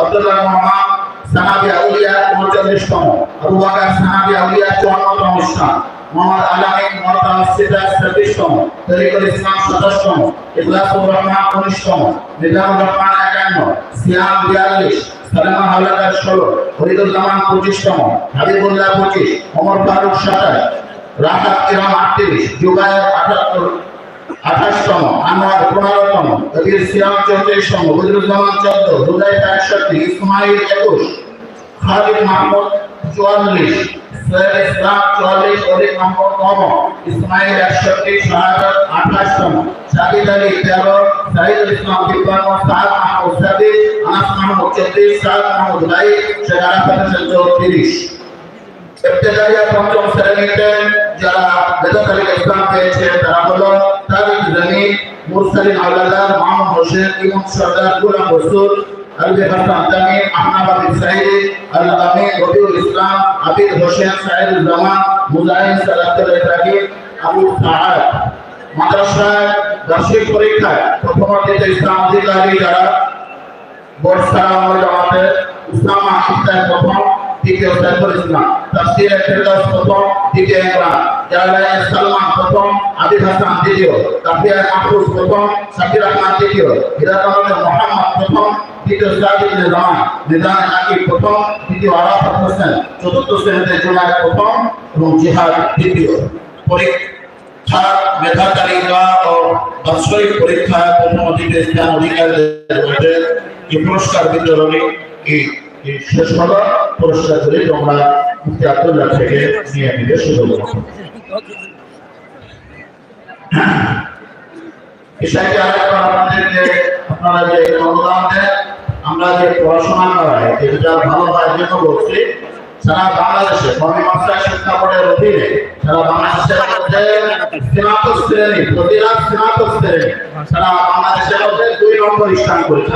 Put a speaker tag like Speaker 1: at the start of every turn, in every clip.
Speaker 1: আব্দুল্লাহ মোহাম্মদ সাহাবী আউলিয়া 39তম, আবু বকর সাহাবী আউলিয়া 54তম স্থান, মোহাম্মদ আলামিন মুতাওয়াসসিতা 36তম, তরিকুল ইসলাম 27তম, ইখলাসুর রহমান 19তম, নিজামুর রহমান 51, সিয়াম 42, সালামা হাওলাদার 16, ফরিদুল জামান 25তম, হাবিবুল্লাহ 25, ওমর ফারুক 27, রাহাত ইরাম 38, জুবায়ের 28তম, আনোয়ার 15তম, কবির সিয়াম 34তম, বদরুজ্জামান 14, হুদায়ফা 61, ইসমাইল 21, খালিদ মাহমুদ 44, সৈয়দ ইসলাম 44, অলি মাহমুদ 9, ইসমাইল 61, শাহাদাত 28তম, সাবিদ আলী 13, সাইদুল ইসলাম 52, সাদ মাহমুদ 27, আনাস মাহমুদ 34, সাদ মাহমুদ লাই, শেখ আরাফাত 34। ইবতেদাইয়া পঞ্চম শ্রেণীতে যারা বেদাতালিক ইসলাম পেয়েছে তারা হলো তারিক জামিল, মুরসালিন আওলাদার, মামুন হোসেন, ইমাম সরদার, গোলাম রসুল, আলবি হাসান জামিল, আহনাব আবিদ সাইদি, আল আমিন, রবিউল ইসলাম, আবিদ হোসেন, সাইদুল জামান, মুজাহিদ সালাতুল ইব্রাহিম, আবু সাআদ। মাদ্রাসায় বার্ষিক পরীক্ষায় প্রথমার্ধিত ইসলাম অধিকারী যারা বর্ষা জামাতে উসামা ইফতার প্রথম, দ্বিতীয় সাইফুল ইসলাম, তাফসীরে ফিরদাউস প্রথম, দ্বিতীয় ইমরান, জালালাইন সালমান প্রথম, আবিদ হাসান দ্বিতীয়, কাফিয়া মাহফুজ প্রথম, শাকির আহমদ দ্বিতীয়, হিদায়াতুল মুহাম্মদ প্রথম, দ্বিতীয় সাদিক নিজাম, নিজাম আকিব প্রথম, দ্বিতীয় আরাফাত হোসেন, চতুর্থ শ্রেণীতে জুলাই প্রথম এবং জিহাদ দ্বিতীয়। পরীক্ষা মেধা তালিকা ও বাৎসরিক পরীক্ষায় প্রথম ইসলাম অধিকারীদের মধ্যে এই পুরস্কার বিতরণী শেষ হলো। পুরস্কার করে তোমরা মুফতি আব্দুল্লাহ থেকে নিয়ে নিবে সুযোগ। বিষয়টি আরেকবার আপনাদেরকে আপনারা যে অনুদান দেন, আমরা যে পড়াশোনা করাই এটা ভালো হয় জন্য বলছি। সারা বাংলাদেশে কওমি মাদ্রাসা শিক্ষা বোর্ডের অধীনে সারা বাংলাদেশের মধ্যে স্নাতক শ্রেণী, প্রতিটা স্নাতক শ্রেণী সারা বাংলাদেশের মধ্যে 2 নম্বর স্থান করেছে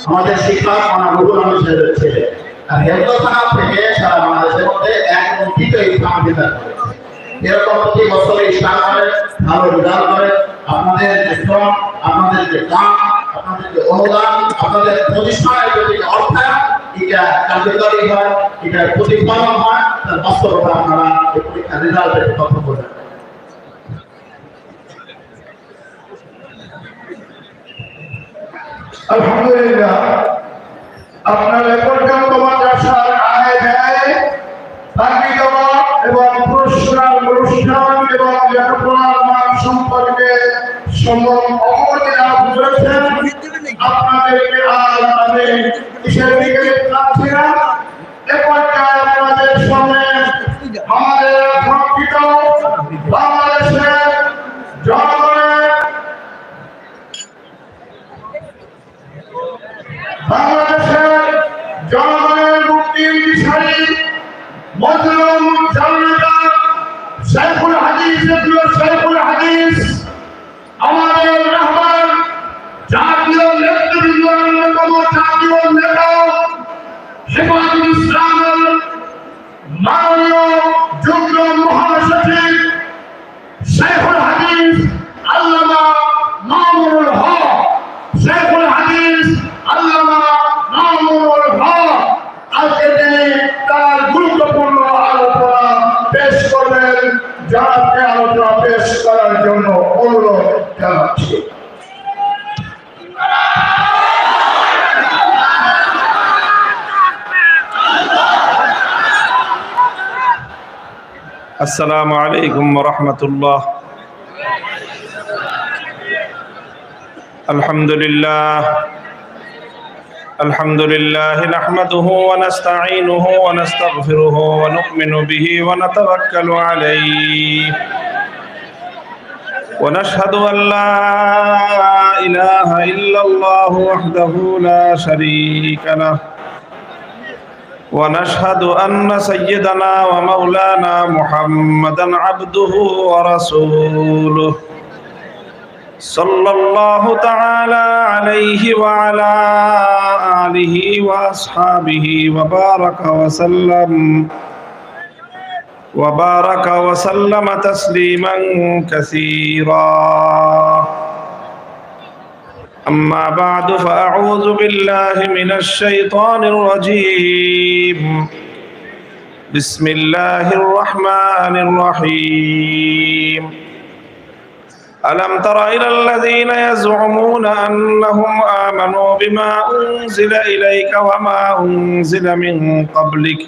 Speaker 1: আমাদের শিক্ষক রুহুল আমিন সাহেবের ছেলে। আর হেফজখানা থেকে সারা বাংলাদেশের মধ্যে 1 এবং 2 স্থান অধিকার করেছে। এরকম প্রতি বছর স্থান করে ভালো রেজাল্ট করে আপনাদের যে শ্রম, আপনাদের যে দান, আপনাদের যে অনুদান, আপনাদের প্রতিষ্ঠানের প্রতি অর্থায়ন, এটা কার্যকরী হয়, এটা প্রতিফলন হয়, তার বাস্তবতা আপনারা এই পরীক্ষার রেজাল্টের তথ্য বলেন।
Speaker 2: আলহামদুলিল্লাহ, আপনারা পর্যন্ত মাদ্রাসার আয় ব্যয়, বাকি দেওয়া এবং পুরস্কার অনুষ্ঠান এবং লেখাপড়ার মান সম্পর্কে অবগতি লাভ করেছেন। আপনাদেরকে আর আমি কিসের দিকে যাচ্ছি না। এ পর্যায়ে আপনাদের সামনে আমাদের কাঙ্ক্ষিত বাংলাদেশের জনগণের মুক্তির বিষয়ে মজলুম জনতা শাইখুল হাদিস আমাদের রহমান জাতীয় নেতৃবৃন্দ, অন্যতম জাতীয় নেতা হেফাজুল ইসলামের মাননীয় যুগ্ম মহাসচিব শাইখুল হাদিস আল্লামা মামুনুল হক, শাইখুল হাদিস আল্লামা মামুনুল হক আজকে তিনি তার গুরুত্বপূর্ণ আলোচনা পেশ করবেন। যাকে আলোচনা পেশ করার জন্য অনুরোধ জানাচ্ছি।
Speaker 3: আসসালামু আলাইকুম ওয়া রাহমাতুল্লাহ। আলহামদুলিল্লাহ الحمد لله نحمده ونستعينه ونستغفره ونؤمن به ونتوكل عليه ونشهد أن لا إله إلا الله وحده لا شريك له ونشهد أن سيدنا ومولانا محمدا عبده ورسوله صلى الله تعالى عليه وعلى آله وأصحابه وبارك وسلم تسليما كثيرا. أما بعد فأعوذ بالله من الشيطان الرجيم. بسم الله الرحمن الرحيم. ألم تر إلى الذين يزعمون أنهم آمنوا بما أنزل إليك وما أنزل من قبلك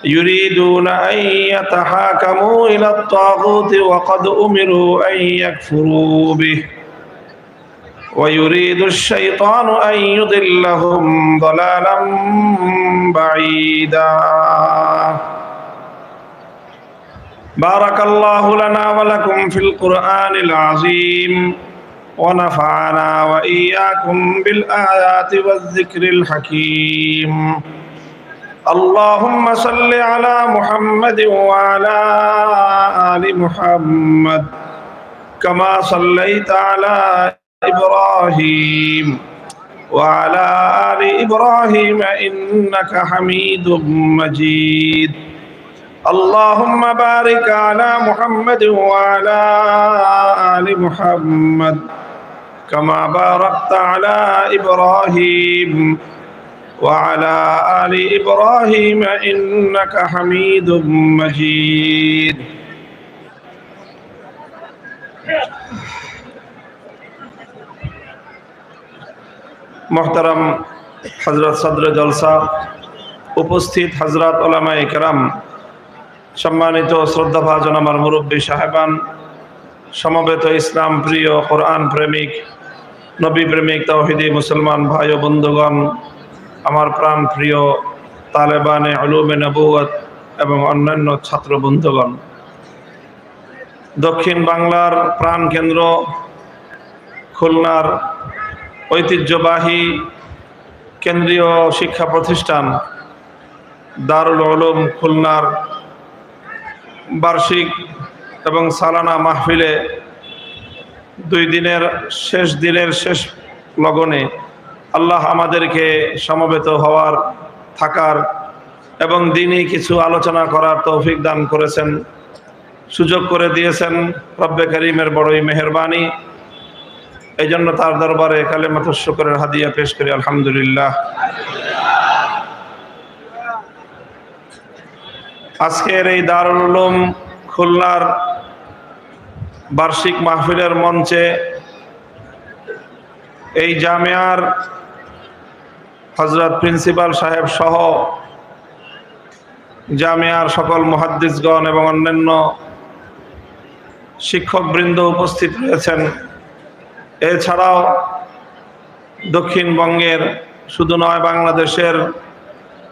Speaker 3: يريدون أن يتحاكموا إلى الطاغوت وقد أمروا أن يكفروا به ويريد الشيطان أن يضلهم ضلالا بعيدا. بارك الله لنا ولكم في القرآن العظيم ونفعنا وإياكم بالآيات والذكر الحكيم. اللهم صل على محمد وعلى آل محمد كما صليت على إبراهيم وعلى آل إبراهيم إنك حميد مجيد. اللهم بارك على محمد وعلى آل محمد كما باركت على إبراهيم وعلى آل إبراهيم إنك حميد مجيد. محترم হযরত সদরে জলসা, উপস্থিত হযরত উলামায়ে কেরাম, সম্মানিত শ্রদ্ধাভাজন আমার মুরব্বী সাহেবান, সমবেত ইসলাম প্রিয়, কোরআন প্রেমিক, নবী প্রেমিক, তাওহীদি মুসলমান ভাই ও বন্ধুগণ, আমার প্রাণ প্রিয় তালেবানে উলুমে নবুয়ত এবং অন্যান্য ছাত্র বন্ধুগণ, দক্ষিণ বাংলার প্রাণ কেন্দ্র খুলনার ঐতিহ্যবাহী কেন্দ্রীয় শিক্ষা প্রতিষ্ঠান দারুল উলুম খুলনার বার্ষিক এবং সালানা মাহফিলে 2 দিনের শেষ লগনে আল্লাহ আমাদেরকে সমবেত হওয়ার, থাকার এবং দিনই কিছু আলোচনা করার তৌফিক দান করেছেন, সুযোগ করে দিয়েছেন। রব্বে করিমের বড়ই মেহেরবানি। এই জন্য তার দরবারে কালেমাতুশ শুকরের হাদিয়া পেশ করি আলহামদুলিল্লাহ। আজকের এই দারুল উলুম খুলনার বার্ষিক মাহফিলের মঞ্চে এই জামিয়ার হযরত প্রিন্সিপাল সাহেব সহ জামিয়ার সকল মুহাদ্দিসগণ এবং অন্যান্য শিক্ষকবৃন্দ উপস্থিত রয়েছেন। এছাড়াও দক্ষিণবঙ্গের শুধু নয়, বাংলাদেশের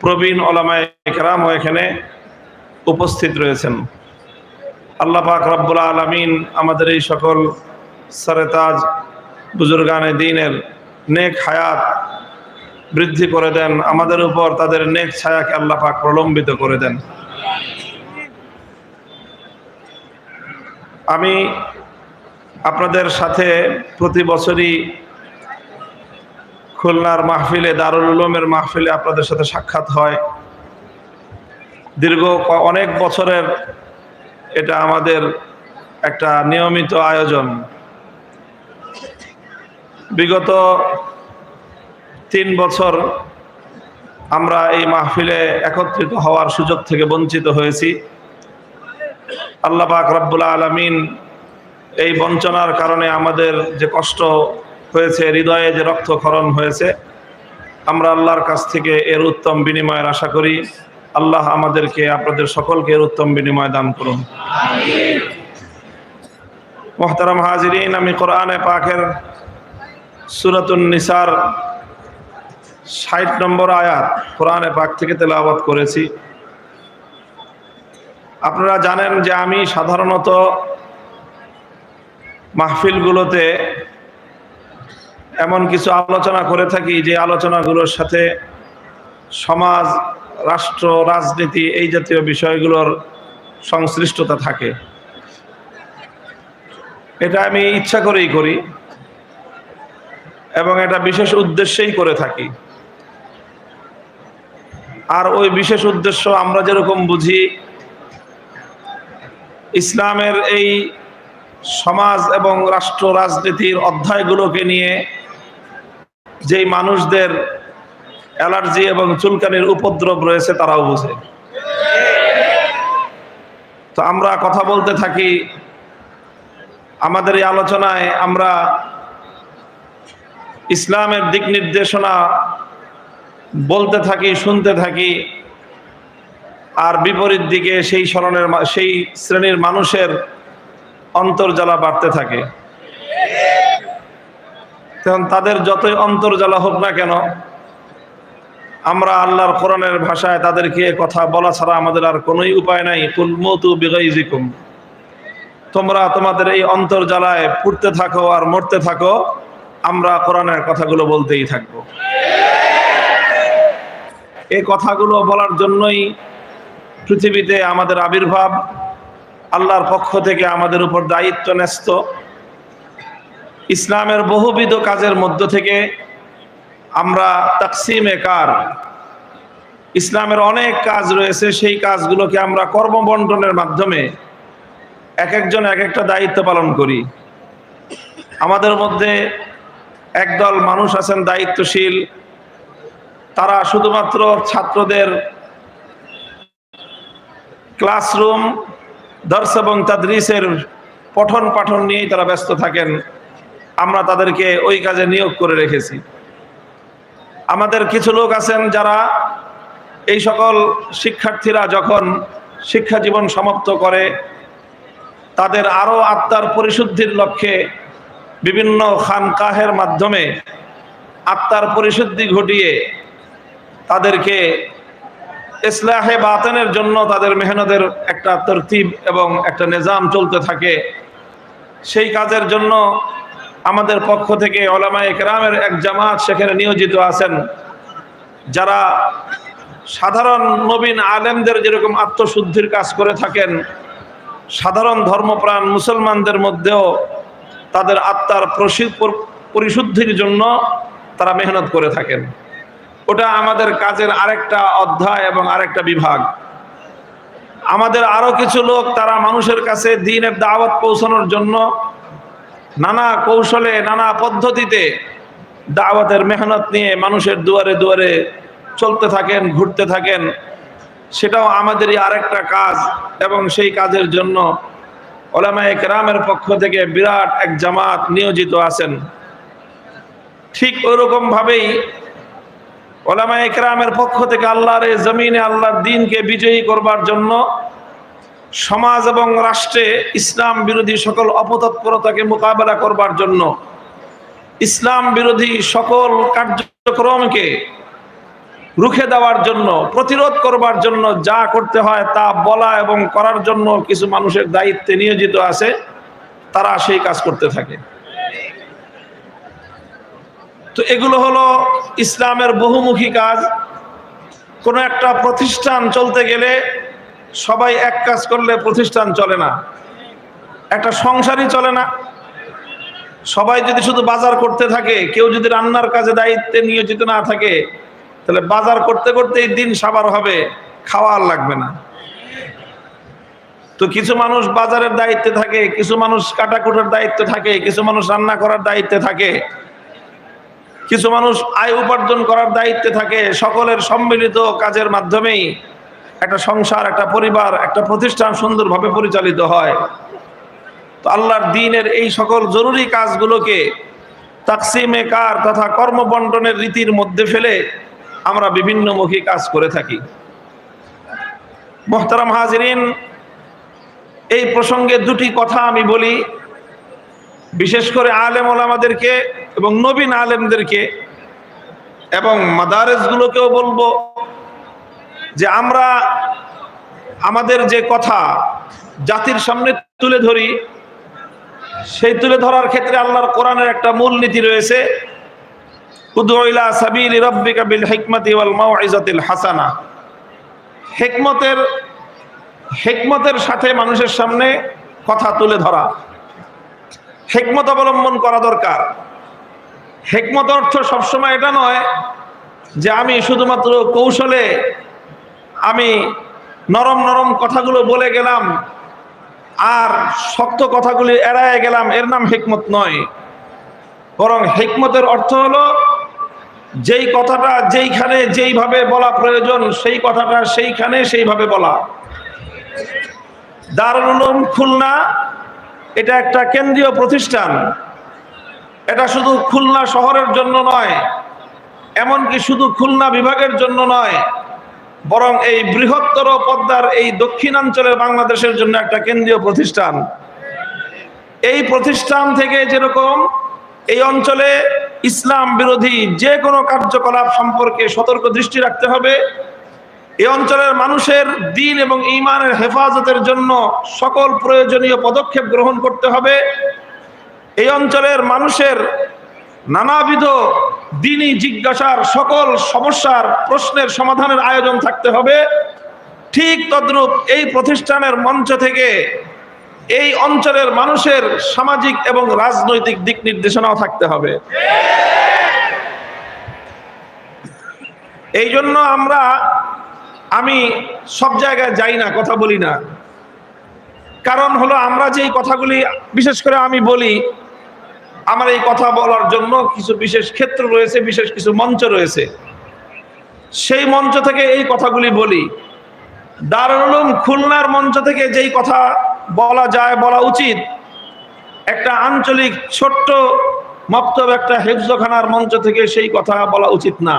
Speaker 3: প্রবীণ উলামায়ে কেরামও এখানে উপস্থিত রয়েছেন। আল্লাহ পাক রব্বুল আলামিন আমাদের এই সকল সরতাজ বুজুর্গানে দ্বীনের নেক হায়াত বৃদ্ধি করে দেন, আমাদের উপর তাদের নেক ছায়াকে আল্লাহ পাক প্রলম্বিত করে দেন। আমি আপনাদের সাথে প্রতি বছরই খুলনার মাহফিলে, দারুল উলুমের মাহফিলে আপনাদের সাথে সাক্ষাৎ হয়। দীর্ঘ অনেক বছরের এটা আমাদের একটা নিয়মিত আয়োজন। বিগত 3 বছর আমরা এই মাহফিলে একত্রিত হওয়ার সুযোগ থেকে বঞ্চিত হয়েছি। আল্লাহ পাক রব্বুল আলামিন এই বঞ্চনার কারণে আমাদের যে কষ্ট হয়েছে, হৃদয়ে যে রক্তক্ষরণ হয়েছে, আমরা আল্লাহর কাছ থেকে এর উত্তম বিনিময়ের আশা করি। আল্লাহ আমাদেরকে, আপনাদের সকলকে এর উত্তম বিনিময় দান করুন। আমিন। মুহতারাম হাজিরিন, আমি কোরআনে পাকের সূরাতুন নিসার 60 নম্বর আয়াত কোরআনে পাক থেকে তেলাওয়াত করেছি। আপনারা জানেন যে আমি সাধারণত মাহফিলগুলোতে এমন কিছু আলোচনা করে থাকি যে আলোচনাগুলোর সাথে সমাজ, রাষ্ট্র, রাজনীতি এই জাতীয় বিষয়গুলোর সংশ্লিষ্টতা থাকে। এটা আমি ইচ্ছা করেই করি এবং এটা বিশেষ উদ্দেশ্যেই করে থাকি। আর ওই বিশেষ উদ্দেশ্য আমরা যেরকম বুঝি, ইসলামের এই সমাজ এবং রাষ্ট্র রাজনীতির অধ্যায়গুলোকে নিয়ে যেই মানুষদের অ্যালার্জি এবং চুলকানির উপদ্রব রয়েছে তারাও বুঝে। তো আমরা কথা বলতে থাকি, আমাদের এই আলোচনায় আমরা ইসলামের দিক নির্দেশনা বলতে থাকি, শুনতে থাকি, আর বিপরীত দিকে সেই শ্রেণীর মানুষের অন্তর্জ্বালা বাড়তে থাকে। তখন তাদের যতই অন্তর্জ্বালা হোক না কেন, আমরা আল্লাহর কোরআনের ভাষায় তাদেরকে কথা বলা ছাড়া আমাদের আর কোনোই উপায় নাই। কুল মুতু বিগাইজিকুম, তোমরা তোমাদের এই অন্তর্জ্বালায় পুড়তে থাকো আর মরতে থাকো, আমরা কোরআনের কথাগুলো বলতেই থাকবো। এই কথাগুলো বলার জন্যই পৃথিবীতে আমাদের আবির্ভাব, আল্লাহর পক্ষ থেকে আমাদের উপর দায়িত্ব ন্যস্ত। ইসলামের বহুবিধ কাজের মধ্য থেকে আমরা তাকসিমে কার, ইসলামের অনেক কাজ রয়েছে, সেই কাজগুলোকে আমরা কর্মবন্টনের মাধ্যমে এক একজন এক একটা দায়িত্ব পালন করি। আমাদের মধ্যে একদল মানুষ আছেন দায়িত্বশীল, তারা শুধুমাত্র ছাত্রদের ক্লাসরুম, দর্স এবং তাদরিসের পঠন পাঠন নিয়েই তারা ব্যস্ত থাকেন। আমরা তাদেরকে ওই কাজে নিয়োগ করে রেখেছি। আমাদের কিছু লোক আছেন যারা এই সকল শিক্ষার্থীরা যখন শিক্ষা জীবন সমাপ্ত করে, তাদের আরো আত্মার পরিশুদ্ধির লক্ষ্যে বিভিন্ন খানকাহের মাধ্যমে আত্মার পরিশুদ্ধি ঘটিয়ে তাদেরকে ইসলাহে বাতেনের জন্য তাদের মেহনতের একটা তরতিব এবং একটা নিজাম চলতে থাকে। সেই কাজের জন্য আমাদের পক্ষ থেকে উলামায়ে কেরামের এক জামাত সেখানে নিয়োজিত আছেন, যারা সাধারণ নবীন আলেমদের যেরকম আত্মশুদ্ধির কাজ করে থাকেন, সাধারণ ধর্মপ্রাণ মুসলমানদের মধ্যেও তাদের আত্মার পরিশুদ্ধির জন্য তারা মেহনত করে থাকেন। ওটা আমাদের কাজের আরেকটা অধ্যায় এবং আরেকটা বিভাগ। আমাদের আরো কিছু লোক, তারা মানুষের কাছে দ্বীনের দাওয়াত পৌঁছানোর জন্য নানা কৌশলে, নানা পদ্ধতিতে দাওয়াতের মেহনত নিয়ে মানুষের দুয়ারে দুয়ারে চলতে থাকেন, ঘুরতে থাকেন। সেটাও আমাদেরই আরেকটা কাজ এবং সেই কাজের জন্য উলামায়ে কেরামের পক্ষ থেকে বিরাট এক জামাত নিয়োজিত আছেন। ঠিক ওইরকম ভাবেই উলামায়ে কেরামের পক্ষ থেকে আল্লাহর এই জমিনে আল্লাহর দ্বীনকে বিজয়ী করবার জন্য, সমাজ এবং রাষ্ট্রে ইসলাম বিরোধী সকল অপতৎপরতাকে মোকাবেলা করবার জন্য, ইসলাম বিরোধী সকল কার্যক্রমকে রুখে দেওয়ার জন্য, প্রতিরোধ করবার জন্য যা করতে হয় তা বলা এবং করার জন্য কিছু মানুষের দায়িত্বে নিয়োজিত আছে। তারা সেই কাজ করতে থাকে। তো এগুলো হলো ইসলামের বহুমুখী কাজ। কোনো একটা প্রতিষ্ঠান চলতে গেলে সবাই এক কাজ করলে প্রতিষ্ঠান চলে না, একটা সংসারই চলে না। সবাই যদি শুধু বাজার করতে থাকে, কেউ যদি রান্নার কাজে দায়িত্বে নিয়োজিত না থাকে, তাহলে বাজার করতে করতেই দিন সাবার হবে, খাওয়া আর লাগবে না। তো কিছু মানুষ বাজারের দায়িত্বে থাকে, কিছু মানুষ কাটাকুটার দায়িত্বে থাকে, কিছু মানুষ রান্না করার দায়িত্বে থাকে, কিছু মানুষ আয় উপার্জন করার দায়িত্বে থাকে। সকলের সম্মিলিত কাজের মাধ্যমেই একটা সংসার, একটা পরিবার, একটা প্রতিষ্ঠান সুন্দরভাবে পরিচালিত হয়। তো আল্লাহর দ্বীনের এই সকল জরুরি কাজগুলোকে তাকসিমে কার তথা কর্মবন্টনের রীতির মধ্যে ফেলে আমরা বিভিন্নমুখী কাজ করে থাকি। মুহতারাম হাজিরিন, এই প্রসঙ্গে দুটি কথা আমি বলি, বিশেষ করে আলেম ওলামাদেরকে এবং নবীন আলেমদেরকে এবং মাদারেসগুলোকেও বলবো যে আমরা আমাদের যে কথা জাতির সামনে তুলে ধরি, সেই তুলে ধরার ক্ষেত্রে আল্লাহর কোরআনের একটা মূল নীতি রয়েছে, উদউ ইলা সাবিলি রাব্বিকা বিল হিকমাতি ওয়াল মাউইজাতিল হাসানা। হিকমতের সাথে মানুষের সামনে কথা তুলে ধরা, হিকমত অবলম্বন করা দরকার। হিকমত অর্থ সবসময় এটা নয় যে আমি শুধুমাত্র কৌশলে আমি নরম নরম কথাগুলো বলে গেলাম আর শক্ত কথাগুলি এড়ায় গেলাম, এর নাম হিকমত নয়। বরং হিকমতের অর্থ হলো যেই কথাটা যেইখানে যেইভাবে বলা প্রয়োজন সেই কথাটা সেইখানে সেইভাবে বলা। দারুল উলুম খুলনা এটা একটা কেন্দ্রীয় প্রতিষ্ঠান। এটা শুধু খুলনা শহরের জন্য নয়, এমনকি শুধু খুলনা বিভাগের জন্য নয়, বরং এই বৃহত্তর পদ্মার এই দক্ষিণাঞ্চলের বাংলাদেশের জন্য একটা কেন্দ্রীয় প্রতিষ্ঠান। এই প্রতিষ্ঠান থেকে যেরকম এই অঞ্চলে ইসলাম বিরোধী যে কোনো কার্যকলাপ সম্পর্কে সতর্ক দৃষ্টি রাখতে হবে, এই অঞ্চলের মানুষের দ্বীন এবং ঈমানের হেফাজতের জন্য সকল প্রয়োজনীয় পদক্ষেপ গ্রহণ করতে হবে, এই অঞ্চলের মানুষের নানাবিধ দ্বীনি জিজ্ঞাসার সকল সমস্যার প্রশ্নের সমাধানের আয়োজন থাকতে হবে। ঠিক তদ্রূপ এই প্রতিষ্ঠানের মঞ্চ থেকে এই অঞ্চলের মানুষের সামাজিক এবং রাজনৈতিক দিক নির্দেশনাও থাকতে হবে। এই জন্য আমি সব জায়গায় যাই না, কথা বলি না। কারণ হলো আমরা যেই কথাগুলি বিশেষ করে আমি বলি, আমার এই কথা বলার জন্য কিছু বিশেষ ক্ষেত্র রয়েছে, বিশেষ কিছু মঞ্চ রয়েছে, সেই মঞ্চ থেকে এই কথাগুলি বলি। দারুল উলুম খুলনার মঞ্চ থেকে যেই কথা বলা যায়, বলা উচিত, একটা আঞ্চলিক ছোট্ট মক্তব একটা হেফজখানার মঞ্চ থেকে সেই কথা বলা উচিত না।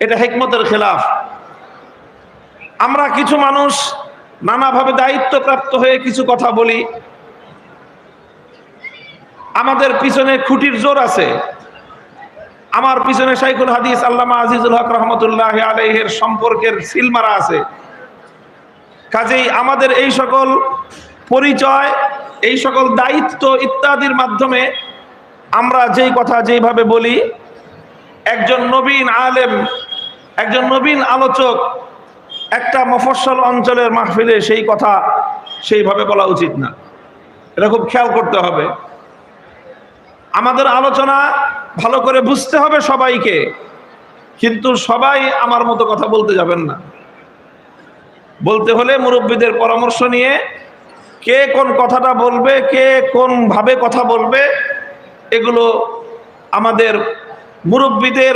Speaker 3: এটা হিকমতের খেলাফ। আমরা কিছু মানুষ নানাভাবে দায়িত্বপ্রাপ্ত হয়ে কিছু কথা বলি, আমাদের পিছনে খুঁটির জোর আছে। আমার পিছনে শাইখুল হাদিস আল্লামা আজিজুল হক রহমতুল্লাহ আলাইহির সম্পর্কের সিলমারা আছে। কাজেই আমাদের এই সকল পরিচয়, এই সকল দায়িত্ব ইত্যাদির মাধ্যমে আমরা যেই কথা যেইভাবে বলি, একজন নবীন আলেম, একজন নবীন আলোচক একটা মফস্বল অঞ্চলের মাহফিলে সেই কথা সেইভাবে বলা উচিত না। এটা খুব খেয়াল করতে হবে। আমাদের আলোচনা ভালো করে বুঝতে হবে সবাইকে, কিন্তু সবাই আমার মতো কথা বলতে যাবেন না। বলতে হলে মুরব্বীদের পরামর্শ নিয়ে কে কোন কথাটা বলবে, কে কোন ভাবে কথা বলবে, এগুলো আমাদের মুরব্বীদের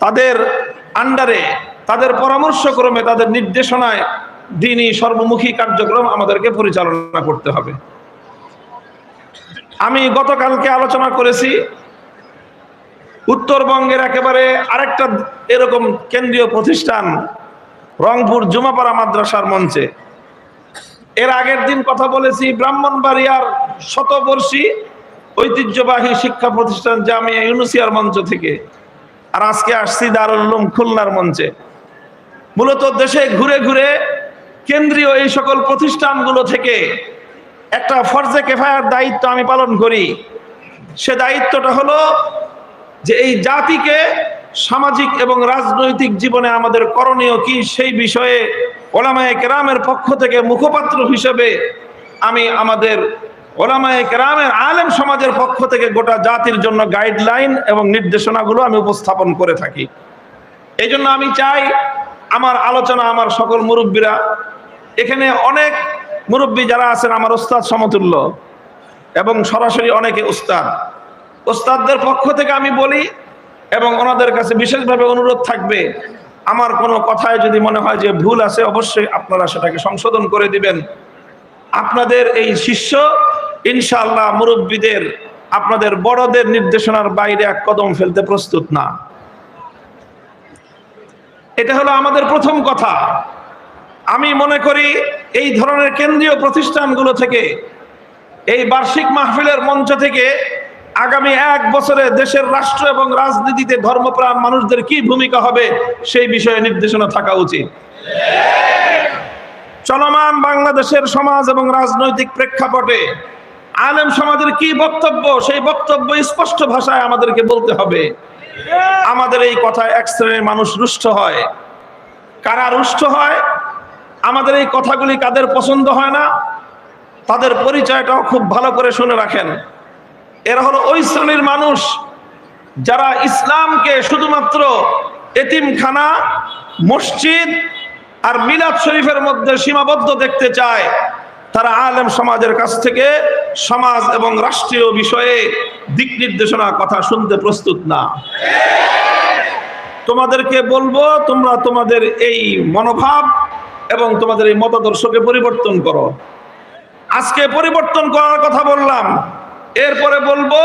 Speaker 3: তাদের আন্ডারে, তাদের পরামর্শক্রমে, তাদের নির্দেশনায় দ্বীনি সর্বমুখী কার্যক্রম আমাদেরকে পরিচালনা করতে হবে। আমি গতকালকে আলোচনা করেছি উত্তরবঙ্গের একেবারে আরেকটা এরকম কেন্দ্রীয় প্রতিষ্ঠান রংপুর জুমাপাড়া মাদ্রাসার মঞ্চে। এর আগের দিন কথা বলেছি ব্রাহ্মণবাড়িয়ার শতবর্ষী ঐতিহ্যবাহী শিক্ষা প্রতিষ্ঠান জামিয়া ইউনুসিয়ার মঞ্চ থেকে, আর আজকে আসছি দারুল উলুম খুলনার মঞ্চে। মূলত দেশে ঘুরে ঘুরে কেন্দ্রীয় এই সকল প্রতিষ্ঠানগুলো থেকে একটা ফরজে কেফায়ার দায়িত্ব আমি পালন করি। সে দায়িত্বটা হলো যে এই জাতিকে সামাজিক এবং রাজনৈতিক জীবনে আমাদের করণীয় কি, সেই বিষয়ে ওলামায়ে কেরামের পক্ষ থেকে মুখপাত্র হিসেবে আমি আমাদের ওলামায়ে কেরামের আলেম সমাজের পক্ষ থেকে গোটা জাতির জন্য গাইডলাইন এবং নির্দেশনাগুলো আমি উপস্থাপন করে থাকি। এই জন্য আমি চাই আমার আলোচনা, আমার সকল মুরব্বীরা, এখানে অনেক মুরব্বী যারা আছেন আমার ওস্তাদ সমতুল্য এবং সরাসরি অনেকে ওস্তাদদের পক্ষ থেকে আমি বলি এবং ওনাদের কাছে বিশেষভাবে অনুরোধ থাকবে, আমার কোনো কথায় যদি মনে হয় যে ভুল আছে অবশ্যই আপনারা সেটাকে সংশোধন করে দিবেন। আপনাদের এই শিষ্য ইনশাআল্লাহ মুরব্বীদের, আপনাদের বড়দের নির্দেশনার বাইরে এক কদম ফেলতে প্রস্তুত না। এটা হলো আমাদের প্রথম কথা। আমি মনে করি এই ধরনের কেন্দ্রীয় প্রতিষ্ঠানগুলো থেকে, এই বার্ষিক মাহফিলের মঞ্চ থেকে আগামী 1 বছরে দেশের রাষ্ট্র এবং রাজনীতিতে ধর্মপ্রাণ মানুষদের কি ভূমিকা হবে সেই বিষয়ে নির্দেশনা থাকা উচিত। চলমান বাংলাদেশের সমাজ এবং রাজনৈতিক প্রেক্ষাপটে আলেম সমাজের কি বক্তব্য, সেই বক্তব্য স্পষ্ট ভাষায় আমাদেরকে বলতে হবে। আমাদের এই কথায় এক শ্রেণীর মানুষ রুষ্ট হয়। কারা রুষ্ট হয়, আমাদের এই কথাগুলি কাদের পছন্দ হয় না, তাদের পরিচয়টাও খুব ভালো করে শুনে রাখেন। এরা হলো ওই শ্রেণীর মানুষ যারা ইসলামকে শুধুমাত্র এতিমখানা, মসজিদ আর মিলাদ শরীফের মধ্যে সীমাবদ্ধ দেখতে চায়। তারা আলেম সমাজের কাছ থেকে সমাজ এবং রাষ্ট্রীয় বিষয়ে দিক নির্দেশনা কথা শুনতে প্রস্তুত না। তোমাদেরকে বলবো, তোমরা তোমাদের এই মনোভাব এবং তোমাদের এই মতাদর্শকে পরিবর্তন করো। আজকে পরিবর্তন করার কথা বললাম, এরপরে বলবো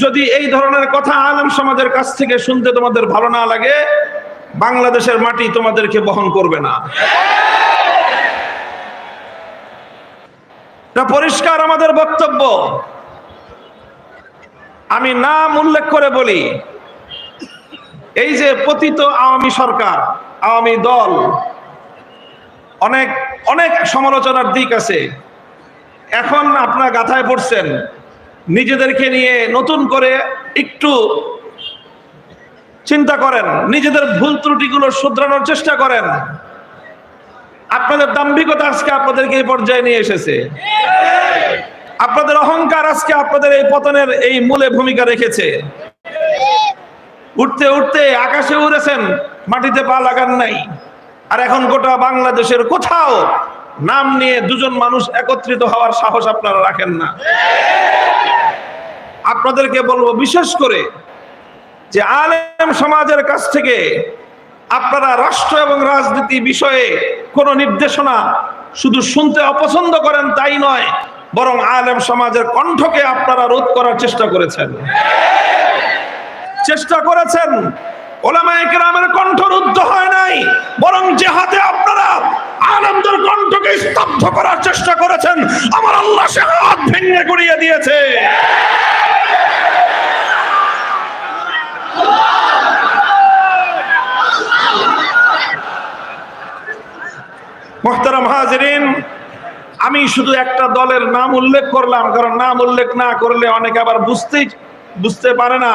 Speaker 3: যদি এই ধরনের কথা আলেম সমাজের কাছ থেকে শুনতে তোমাদের ভালো না লাগে, বাংলাদেশের মাটি তোমাদেরকে বহন করবে না। এটা পরিষ্কার আমাদের বক্তব্য। আমি নাম উল্লেখ করে বলি, এই যে পতিত আওয়ামী সরকার, আওয়ামী দল, অনেক অনেক সমালোচনার দিক আছে। এখন আপনারা গাথায় পড়ছেন, নিজেদেরকে নিয়ে নতুন করে একটু চিন্তা করেন, নিজেদের ভুল ত্রুটিগুলো শুধরানোর চেষ্টা করেন। আপনাদের দাম্ভিকতা আজকে আপনাদেরকে এই পর্যায়ে নিয়ে এসেছে। আপনাদের অহংকার আজকে আপনাদের এই পতনের এই মূলে ভূমিকা রেখেছে। উঠতে উঠতে আকাশে উড়েছেন, মাটিতে পা লাগান নাই। আর এখন গোটা বাংলাদেশের কোথাও নাম নিয়ে দুজন মানুষ একত্রিত হওয়ার সাহস আপনারা রাখেন না। আপনাদেরকে বলবো, বিশেষ করে যে আলেম সমাজের কাছ থেকে আপনারা রাষ্ট্র এবং রাজনীতি বিষয়ে কোন নির্দেশনা শুধু শুনতে অপছন্দ করেন তাই নয়, বরং আলেম সমাজের কণ্ঠকে আপনারা রোধ করার চেষ্টা করেছেন। ওলামায়ে কেরামের কণ্ঠ রুদ্ধ হয় নাই, বরং যে হাতে আপনারা আলেমদের কণ্ঠকে স্তব্ধ করার চেষ্টা করেছেন, আমার আল্লাহ সে হাত ভেঙে গুড়িয়ে দিয়েছে। মুহতারাম হাজিরিন, আমি শুধু একটা দলের নাম উল্লেখ করলাম, কারণ নাম উল্লেখ না করলে অনেকে আবার বুঝতে পারে না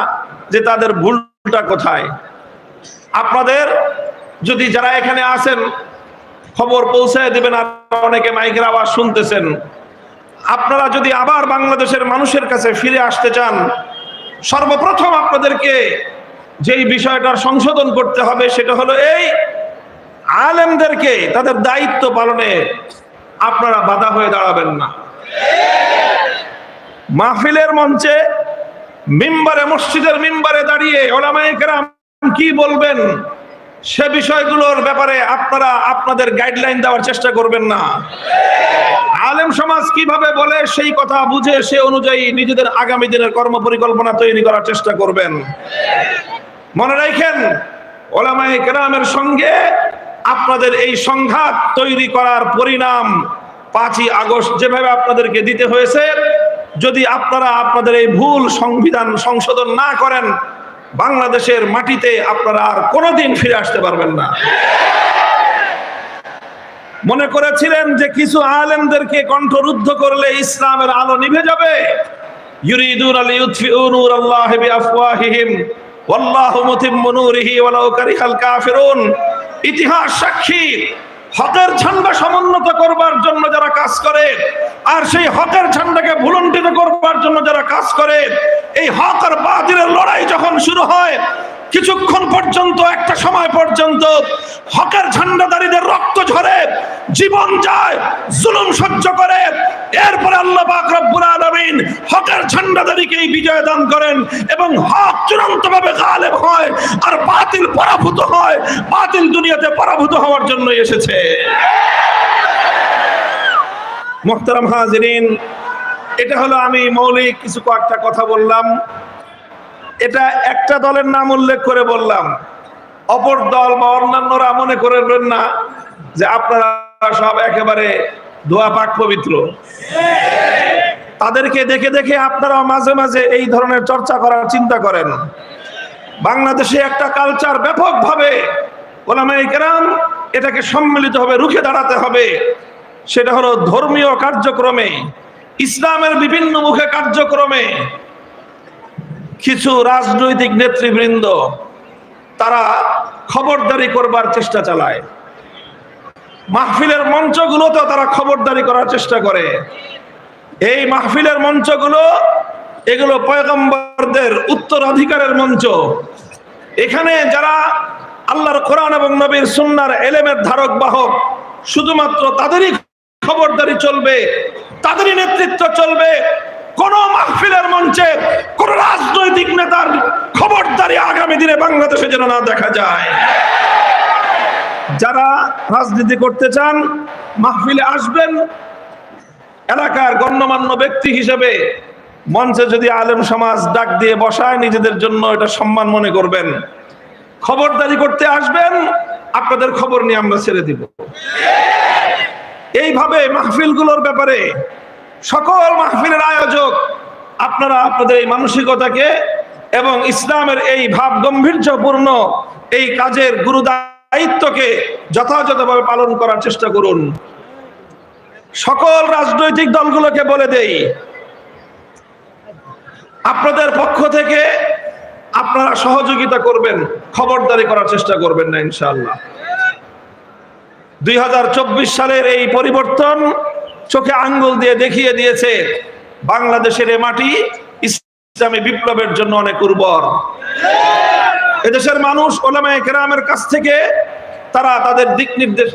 Speaker 3: যে তাদের ভুলটা কোথায়। আপনাদের যদি যারা এখানে আছেন খবর পৌঁছায় দিবেন, আর অনেকে মাইকের আওয়াজ শুনতেছেন, আপনারা যদি আবার বাংলাদেশের মানুষের কাছে ফিরে আসতে চান, সর্বপ্রথম আপনাদেরকে যেই বিষয়টার সংশোধন করতে হবে সেটা হলো এই, আলেমদেরকে তাদের দায়িত্ব পালনে আপনারা বাধা হয়ে দাঁড়াবেন না। মাহফিলের মঞ্চে, মিম্বারে, মসজিদের মিম্বারে দাঁড়িয়ে ওলামায়ে কেরাম কি বলবেন সে বিষয়গুলোর ব্যাপারে আপনারা আপনাদের গাইডলাইন দেওয়ার চেষ্টা করবেন না। আলেম সমাজ কিভাবে বলে সেই কথা বুঝে সে অনুযায়ী নিজেদের আগামী দিনের কর্ম পরিকল্পনা তৈরি করার চেষ্টা করবেন। মনে রাখেন, ওলামায়ে কেরামের সঙ্গে আপনাদের এই সংঘাত তৈরি করার পরিণাম 5ই আগস্ট যেভাবে আপনাদেরকে দিতে হয়েছে, যদি আপনারা আপনাদের এই ভুল সংবিধান সংশোধন না করেন, বাংলাদেশের মাটিতে আপনারা আর কোনোদিন ফিরে আসতে পারবেন না। মনে করেছিলেন যে কিছু আলেমদেরকে কণ্ঠরুদ্ধ করলে ইসলামের আলো নিভে যাবে। ইউরিদুনা লিইউতফিউ নূরাল্লাহি বিআফওয়াহিহিম ওয়াল্লাহু মুতিম্মু নূরিহি ওয়ালাউ কারিহাল কাফিরুন। ইতিহাস সাক্ষী, হকের ঝান্ডা সমুন্নত করবার জন্য যারা কাজ করে, আর সেই হকের ঝান্ডাকে ভুলুণ্ঠিত করবার জন্য যারা কাজ করে, এই হক আর বাতিলের লড়াই যখন শুরু হয়, কিছুক্ষণ পর্যন্ত, একটা সময় পর্যন্ত হকের ঝান্ডাদারীদের রক্ত ঝরে, জীবন যায়, জুলুম সহ্য করে। এরপরে আল্লাহ পাক রব্বুল আলামিন হকের ঝান্ডাদারীকেই বিজয় দান করেন এবং হক চূড়ান্তভাবে গালেব হয় আর বাতিল পরাভূত হয়। বাতিল দুনিয়াতে পরাভূত হওয়ার জন্য এসেছে। মুহতারাম হাজিরিন, এটা হলো আমি মৌলিক কিছু কয়েকটা কথা বললাম। এটা একটা দলের নাম উল্লেখ করে বললাম। অপর দল বা অন্যান্যরা মনে করবেন না যে আপনারা সব একেবারে ধোয়া পাক পবিত্র। তাদেরকে দেখে দেখে আপনারা মাঝে মাঝে এই ধরনের চর্চা করার চিন্তা করেন। বাংলাদেশে একটা কালচার ব্যাপকভাবে উলামায়ে কেরাম এটাকে সম্মিলিতভাবে রুখে দাঁড়াতে হবে। সেটা হলো ধর্মীয় কার্যক্রমে, ইসলামের বিভিন্ন মুখে কার্যক্রমে কিছু রাজনৈতিক নেতৃবৃন্দ তারা খবরদারি করবার চেষ্টা চালায়। মাহফিলের মঞ্চগুলোতে তারা খবরদারি করার চেষ্টা করে। এই মাহফিলের মঞ্চগুলো এগুলো পয়গম্বরদের উত্তরাধিকারের মঞ্চ। এখানে যারা আল্লাহর কোরআন এবং নবীর সুন্নাহর এলেমের ধারক বাহক, শুধুমাত্র তাদেরই খবরদারি চলবে, তাদেরই নেতৃত্ব চলবে। কোন মাহফিলের মঞ্চে কোন রাজনৈতিক নেতার খবরদারি আগামী দিনে বাংলাদেশে যেন না দেখা যায়। যারা রাজনীতি করতে চান মাহফিলে আসবেন, এলাকার গণ্যমান্য ব্যক্তি হিসেবে মঞ্চে যদি আলেম সমাজ ডাক দিয়ে বসায় নিজেদের জন্য এটা সম্মান মনে করবেন। খবরদারি করতে আসবেন, আপনাদের খবর নিয়ে আমরা ছেড়ে দিব। এইভাবে মাহফিলগুলোর ব্যাপারে সকল মাহফিলের আয়োজক আপনারা আপনাদের এই মানসিকতাকে এবং ইসলামের এই ভাব গম্ভীর্যপূর্ণ এই কাজের গুরু দায়িত্বকে যথাযথভাবে পালন করার চেষ্টা করুন। সকল রাজনৈতিক দলগুলোকে বলে দেই, আপনাদের পক্ষ থেকে আপনারা সহযোগিতা করবেন, খবরদারি করার চেষ্টা করবেন না ইনশাআল্লাহ। 2024 সালের এই পরিবর্তন চোখে আঙ্গুল দিয়ে দেখিয়ে দিয়েছে বাংলাদেশের এই মাটি ইসলামী বিপ্লবের জন্য অনেক উর্বর। এদেশের মানুষ উলামায়ে কেরামের কাছ থেকে তারা তাদের দিক নির্দেশ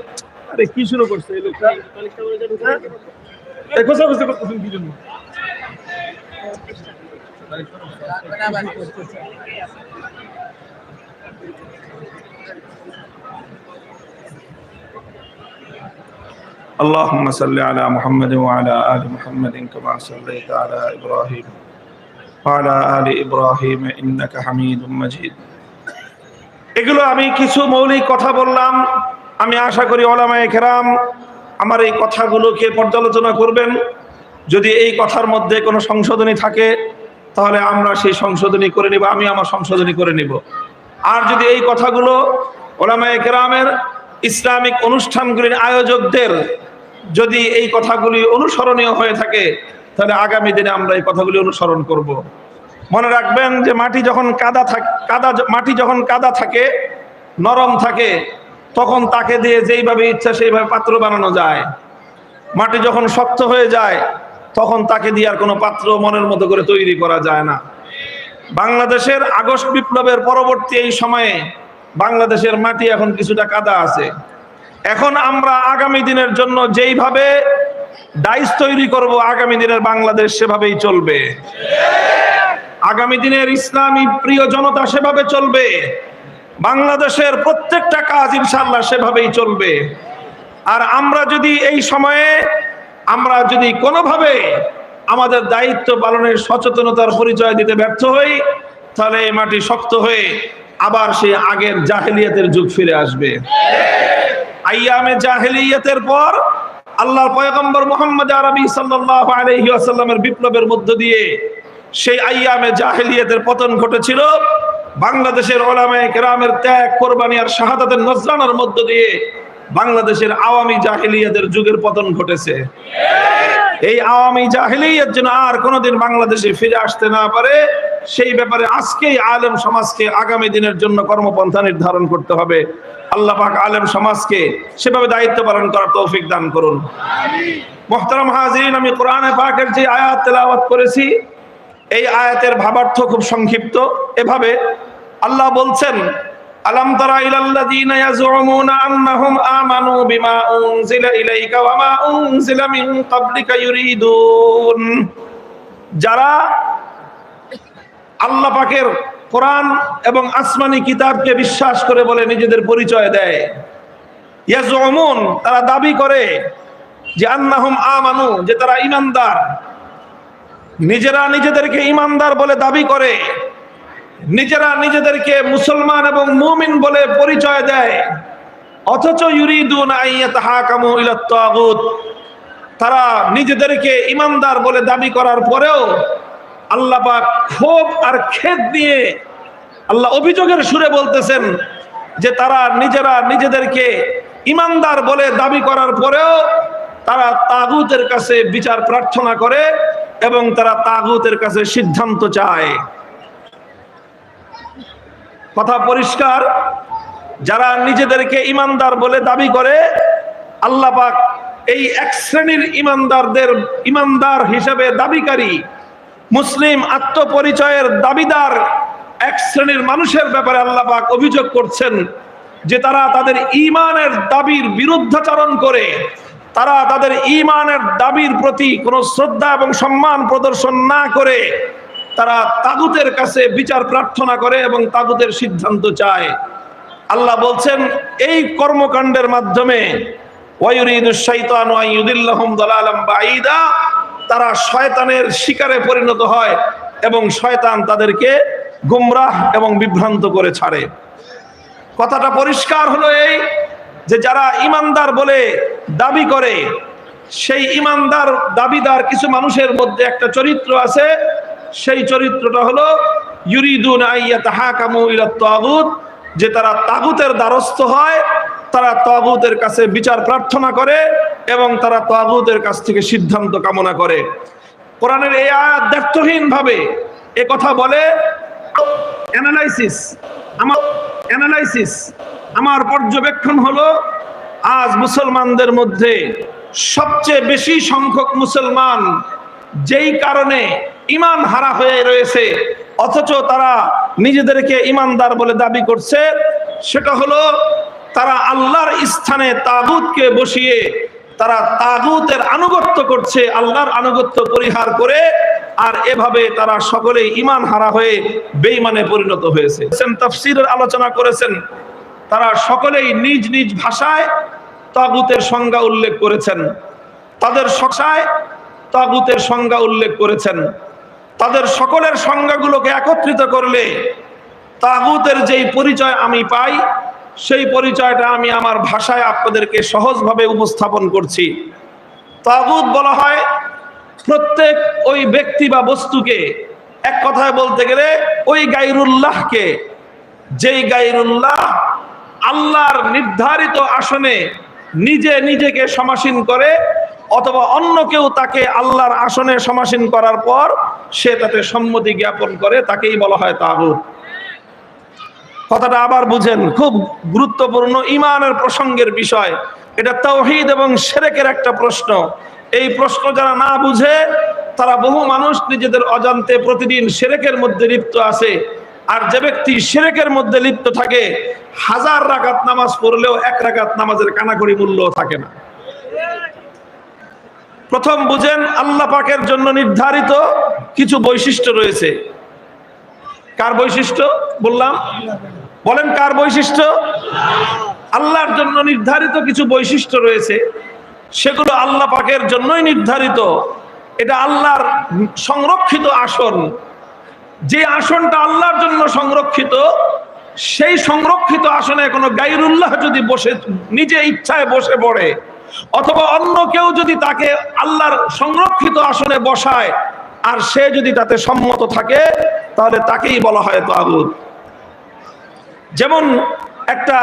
Speaker 3: কি শুরু করছে এই লোকটা কি জন্য اللهم صل على محمد وعلى آل محمد كما صليت على إبراهيم وعلى آل إبراهيم إنك حميد مجيد। এগুলো আমি কিছু মৌলিক কথা বললাম। আমি আশা করি উলামায়ে কেরাম আমার এই কথাগুলোকে পর্যালোচনা করবেন। যদি এই কথার মধ্যে কোনো সংশোধনী থাকে তাহলে আমরা সেই সংশোধনী করে নিব, আমি আমার সংশোধনী করে নিব। আর যদি এই কথাগুলো উলামায়ে কেরামের ইসলামিক অনুষ্ঠানগুলির আয়োজকদের যদি এই কথাগুলি অনুসরণীয় হয়ে থাকে তাহলে আগামী দিনে আমরা এই কথাগুলি অনুসরণ করব। মনে রাখবেন যে মাটি যখন কাদা থাকে নরম থাকে তখন তাকে দিয়ে যেইভাবে ইচ্ছা সেইভাবে পাত্র বানানো যায়। মাটি যখন শক্ত হয়ে যায় তখন তাকে দিয়ে আর কোনো পাত্র মনের মতো করে তৈরি করা যায় না। বাংলাদেশের আগস্ট বিপ্লবের পরবর্তী এই সময়ে বাংলাদেশের মাটি এখন কিছুটা কাদা আছে। এখন আমরা আগামী দিনের জন্য যেইভাবে ডাইস তৈরি করব আগামী দিনের বাংলাদেশ সেভাবেই চলবে। আগামী দিনের ইসলামী প্রিয় জনতা সেভাবে চলবে। বাংলাদেশের প্রত্যেকটা কাজ ইনশাআল্লাহ সেভাবেই চলবে। আর আমরা যদি এই সময়ে আমরা যদি কোনোভাবে আমাদের দায়িত্ব পালনের সচেতনতার পরিচয় দিতে ব্যর্থ হই তাহলে এই মাটি শক্ত হয়ে আবার সেই আগের জাহেলিয়াতের যুগ ফিরে আসবে। আইয়ামে জাহেলিয়াতের পর আল্লাহর পয়গম্বর মুহাম্মদ আরবি সাল্লাল্লাহু আলাইহি ওয়াসাল্লামের বিপ্লবের মধ্য দিয়ে সেই আইয়ামে জাহেলিয়াতের পতন ঘটেছিল। বাংলাদেশের উলামায়ে কেরামের ত্যাগ, কোরবানি আর শাহাদাতের নজরানার মধ্য দিয়ে বাংলাদেশের আওয়ামী জাহেলিয়াতের যুগের পতন ঘটেছে। এই আওয়ামী জাহেলিয়াত যেন আর কোনোদিন বাংলাদেশে ফিরে আসতে না পারে সেই ব্যাপারে আজকেই আলেম সমাজকে আগামী দিনের জন্য কর্মপন্থা নির্ধারণ করতে হবে। আল্লাহ পাক আলেম সমাজকে সেভাবে দায়িত্ব পালন করার তৌফিক দান করুন। মুহতারাম হাজিরিন, আমি কোরআনে পাকের যে আয়াত তেলাওয়াত করেছি এই আয়াতের ভাবার্থ খুব সংক্ষিপ্ত। এভাবে আল্লাহ বলছেন, আলাম তারা ইলাল্লাযীনা ইয়াজউমুনা আন্নাহুম আমানু বিমা উনজিলা ইলাইকা ওয়া মা উনজিলা মিন ক্বাবলিকা ইউরিদুন, যারা আল্লাহ পাকের কোরআন এবং আসমানি কিতাবকে বিশ্বাস করে বলে নিজেদের পরিচয় দেয়। ইয়াজউমুন, তারা দাবি করে যে আন্নাহুম আমানু, যে তারা ঈমানদার। নিজেরা নিজেদেরকে ঈমানদার বলে দাবি করে, নিজেরা নিজেদেরকে মুসলমান এবং মুমিন বলে পরিচয় দেয়, অথচ ইউরিদুন আইয়াতাহাকামু ইলাত তাগুত, তারা নিজেদেরকে ইমানদার বলে দাবি করার পরেও আল্লাহ পাক ক্ষোভ আর খেদ নিয়ে আল্লাহ অভিযোগের সুরে বলতেছেন যে তারা নিজেদেরকে ইমানদার বলে দাবি করার পরেও তারা তাগুতের কাছে বিচার প্রার্থনা করে এবং তারা তাগুতের কাছে সিদ্ধান্ত চায়। কথা পরিষ্কার, যারা নিজেদেরকে ইমানদার বলে দাবি করে আল্লাহ পাক এই এক শ্রেণীর ইমানদার হিসেবে দাবিকারী মুসলিম আত্মপরিচয়ের দাবিদার এক শ্রেণীর মানুষের ব্যাপারে আল্লাহ পাক অভিযোগ করছেন যে তারা তাদের ঈমানের দাবির বিরুদ্ধাচরণ করে, তারা তাদের ঈমানের দাবির প্রতি কোনো শ্রদ্ধা এবং সম্মান প্রদর্শন না করে তারা তাগুতের কাছে বিচার প্রার্থনা করে এবং তাগুতের সিদ্ধান্ত চায়। আল্লাহ বলছেন এই কর্মকাণ্ডের মাধ্যমে ওয়ায়ুরিদুশ শাইতানু আন ইউদিল্লাহুম দালালাম বাঈদা, তারা শয়তানের শিকারে পরিণত হয় এবং শয়তান তাদেরকে গুমরাহ এবং বিভ্রান্ত করে ছাড়ে। কথাটা পরিষ্কার হলো এই যে যারা ইমানদার বলে দাবি করে সেই ইমানদার দাবিদার কিছু মানুষের মধ্যে একটা চরিত্র আছে, সেই চরিত্রটা হলো ইউরিদুনা আইয়াতাহাকামু ইলা তাগুত, যে তারা তাগুতের দ্বারস্থ হয়, তারা তাগুতের কাছে বিচার প্রার্থনা করে এবং তারা তাগুতের কাছ থেকে সিদ্ধান্ত কামনা করে। কোরআনের এই আয়াত দ্ব্যর্থহীন ভাবে এ কথা বলে। আমার পর্যবেক্ষণ হলো আজ মুসলমানদের মধ্যে সবচেয়ে বেশি সংখ্যক মুসলমান যেই কারণে ঈমান হারা হয়ে রয়েছে অথচ তারা নিজেদেরকে ঈমানদার বলে দাবি করছে, সেটা হলো তারা আল্লাহর স্থানে তাগুতকে বসিয়ে তারা তাগুতের আনুগত্য করছে, আল্লাহর আনুগত্য পরিহার করে, আর এভাবে তারা সকলেই ঈমান হারা হয়ে বেঈমানে পরিণত হয়েছে। তাফসীরের আলোচনা করেছেন, তারা সকলেই নিজ নিজ ভাষায় তাগুতের সংজ্ঞা উল্লেখ করেছেন, তাদের ভাষায় তাগুতের সংজ্ঞা উল্লেখ করেছেন। তাদের সকলের সংজ্ঞাগুলোকে একত্রিত করলে তাগুতের যেই পরিচয় আমি পাই সেই পরিচয়টা আমি আমার ভাষায় আপনাদেরকে সহজভাবে উপস্থাপন করছি। তাগুত বলা হয় প্রত্যেক ওই ব্যক্তি বা বস্তুকে, এক কথায় বলতে গেলে ওই গায়রুল্লাহকে, যেই গায়রুল্লাহ আল্লাহর নির্ধারিত আসনে নিজেকে সমাসীন করে অথবা অন্য কেউ তাকে আল্লাহর আসনে সমাসীন করার পর সে তাতে সম্মতি জ্ঞাপন করে, তাকেই বলা হয় তাগুত। কথাটা আবার বুঝেন, খুব গুরুত্বপূর্ণ ঈমানের প্রসঙ্গের বিষয়। এটা তাওহীদ এবং শিরকের একটা প্রশ্ন। এই প্রশ্ন যারা না বুঝে তারা, বহু মানুষ নিজেদের অজান্তে প্রতিদিন শিরকের মধ্যে লিপ্ত আছে। আর যে ব্যক্তি শিরকের মধ্যে লিপ্ত থাকে 1000 রাকাত নামাজ পড়লেও 1 রাকাত নামাজের কানাকড়ি মূল্য থাকে না। প্রথম বুঝেন, আল্লাহ পাকের জন্য নির্ধারিত কিছু বৈশিষ্ট্য রয়েছে। কার বৈশিষ্ট্য বললাম? বলেন কার বৈশিষ্ট্য? আল্লাহর জন্য নির্ধারিত কিছু বৈশিষ্ট্য রয়েছে, সেগুলো আল্লাহ পাকের জন্যই নির্ধারিত। এটা আল্লাহর সংরক্ষিত আসন। যে আসনটা আল্লাহর জন্য সংরক্ষিত, সেই সংরক্ষিত আসনে কোনো গায়রুল্লাহ যদি বসে নিজে ইচ্ছায় বসে পড়ে অথবা অন্য কেউ যদি তাকে আল্লাহর সংরক্ষিত আসনে বসায় আর সে যদি তাতে সম্মত থাকে, তাহলে তাকেই বলা হয় তাগুত। যেমন একটা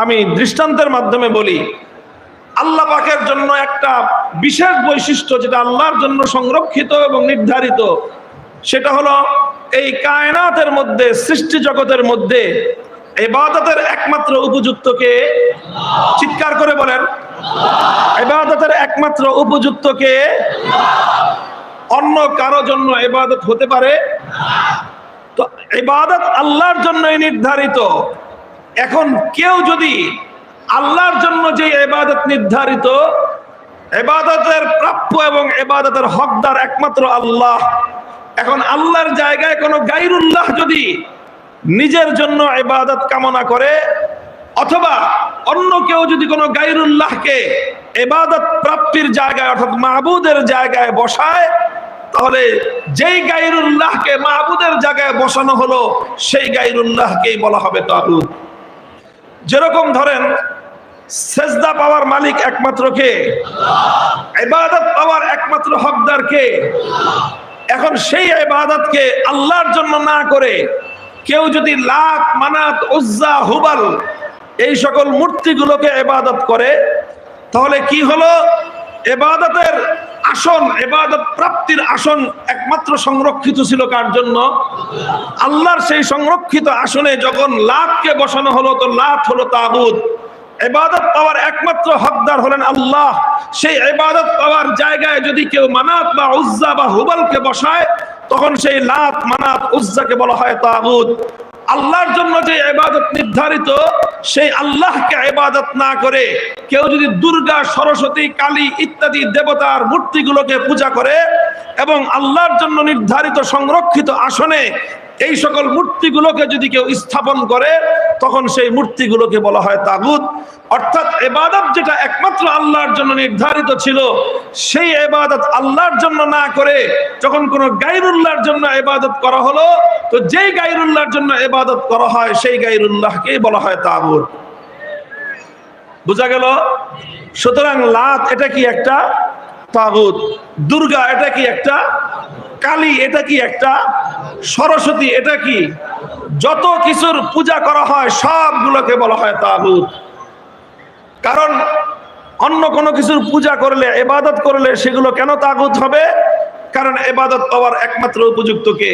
Speaker 3: আমি দৃষ্টান্তের মাধ্যমে বলি, আল্লাহ পাকের জন্য একটা বিশেষ বৈশিষ্ট্য যেটা আল্লাহর জন্য সংরক্ষিত এবং নির্ধারিত, সেটা হলো এই কায়নাতের মধ্যে, সৃষ্টি জগতের মধ্যে ইবাদতের একমাত্র উপযুক্ত কে? চিৎকার করে বলেন, ইবাদতের একমাত্র উপযুক্ত কে? অন্য কারো জন্য ইবাদত হতে পারে? তো ইবাদত আল্লাহর জন্যই নির্ধারিত। এখন কেউ যদি আল্লাহর জন্য যে ইবাদত নির্ধারিত, ইবাদতের প্রাপ্য এবং ইবাদতের হকদার একমাত্র আল্লাহ, এখন আল্লাহর জায়গায় কোনো গায়রুল্লাহ যদি নিজের জন্য ইবাদত কামনা করে অথবা অন্য কেউ যদি কোনো গায়রুল্লাহকে ইবাদত প্রাপ্তির জায়গায় অর্থাৎ মাহবুদের জায়গায় বসায়, তাহলে যেই গায়রুল্লাহকে মাহবুদের জায়গায় বসানো হলো সেই গায়রুল্লাহকেই বলা হবে তাগুত। যেরকম ধরেন সেজদা পাওয়ার মালিক একমাত্র কে? ইবাদত পাওয়ার একমাত্র হকদার কে? এখন সেই ইবাদতকে আল্লাহর জন্য না করে কেউ যদি লাত, মানাত, উজ্জা, হুবাল এই সকল মূর্তিগুলোকে ইবাদত করে, তাহলে কি হলো? ইবাদতের আসন, ইবাদত প্রাপ্তির আসন একমাত্র সংরক্ষিত ছিল কার জন্য? আল্লাহর। সেই সংরক্ষিত আসনে যখন লাতকে বসানো হলো, তো লাত হলো তাগুত। ইবাদত পাওয়ার একমাত্র হকদার হলেন আল্লাহ। সেই ইবাদত পাওয়ার জায়গায় যদি কেউ মানাত বা উজ্জা বা হুবালকে বসায়, তখন সেই লাত, মানাত, উজ্জাকে বলা হয় তাগুত। আল্লাহর জন্য যে ইবাদত নির্ধারিত, সেই আল্লাহকে ইবাদত না করে কেউ যদি দুর্গা, সরস্বতী, কালী ইত্যাদি দেবতার মূর্তিগুলোকে পূজা করে এবং আল্লাহর জন্য নির্ধারিত সংরক্ষিত আসনে এই সকল মূর্তিগুলোকে যদি কেউ স্থাপন করে, তখন সেই মূর্তিগুলোকে বলা হয় তাগুত। অর্থাৎ ইবাদত যেটা একমাত্র আল্লাহর জন্য নির্ধারিত ছিল, সেই ইবাদত আল্লাহর জন্য না করে যখন কোনো গায়রুল্লাহর জন্য ইবাদত করা হলো, তো যেই গায়রুল্লাহর জন্য ইবাদত করা হয় সেই গায়রুল্লাহকে বলা হয় তাগুত। বুঝা গেল? সুতরাং লাত এটা কি একটা তাগুত, দুর্গা এটা কি একটা, কালী এটা কি একটা, সরস্বতী এটা কি, যত কিছুর পূজা করা হয় সবগুলোকে বলা হয় তাগুত। কারণ অন্য কোনো কিছুর পূজা করলে, ইবাদত করলে সেগুলো কেন তাগুত হবে? কারণ ইবাদত পাওয়ার একমাত্র উপযুক্ত কে?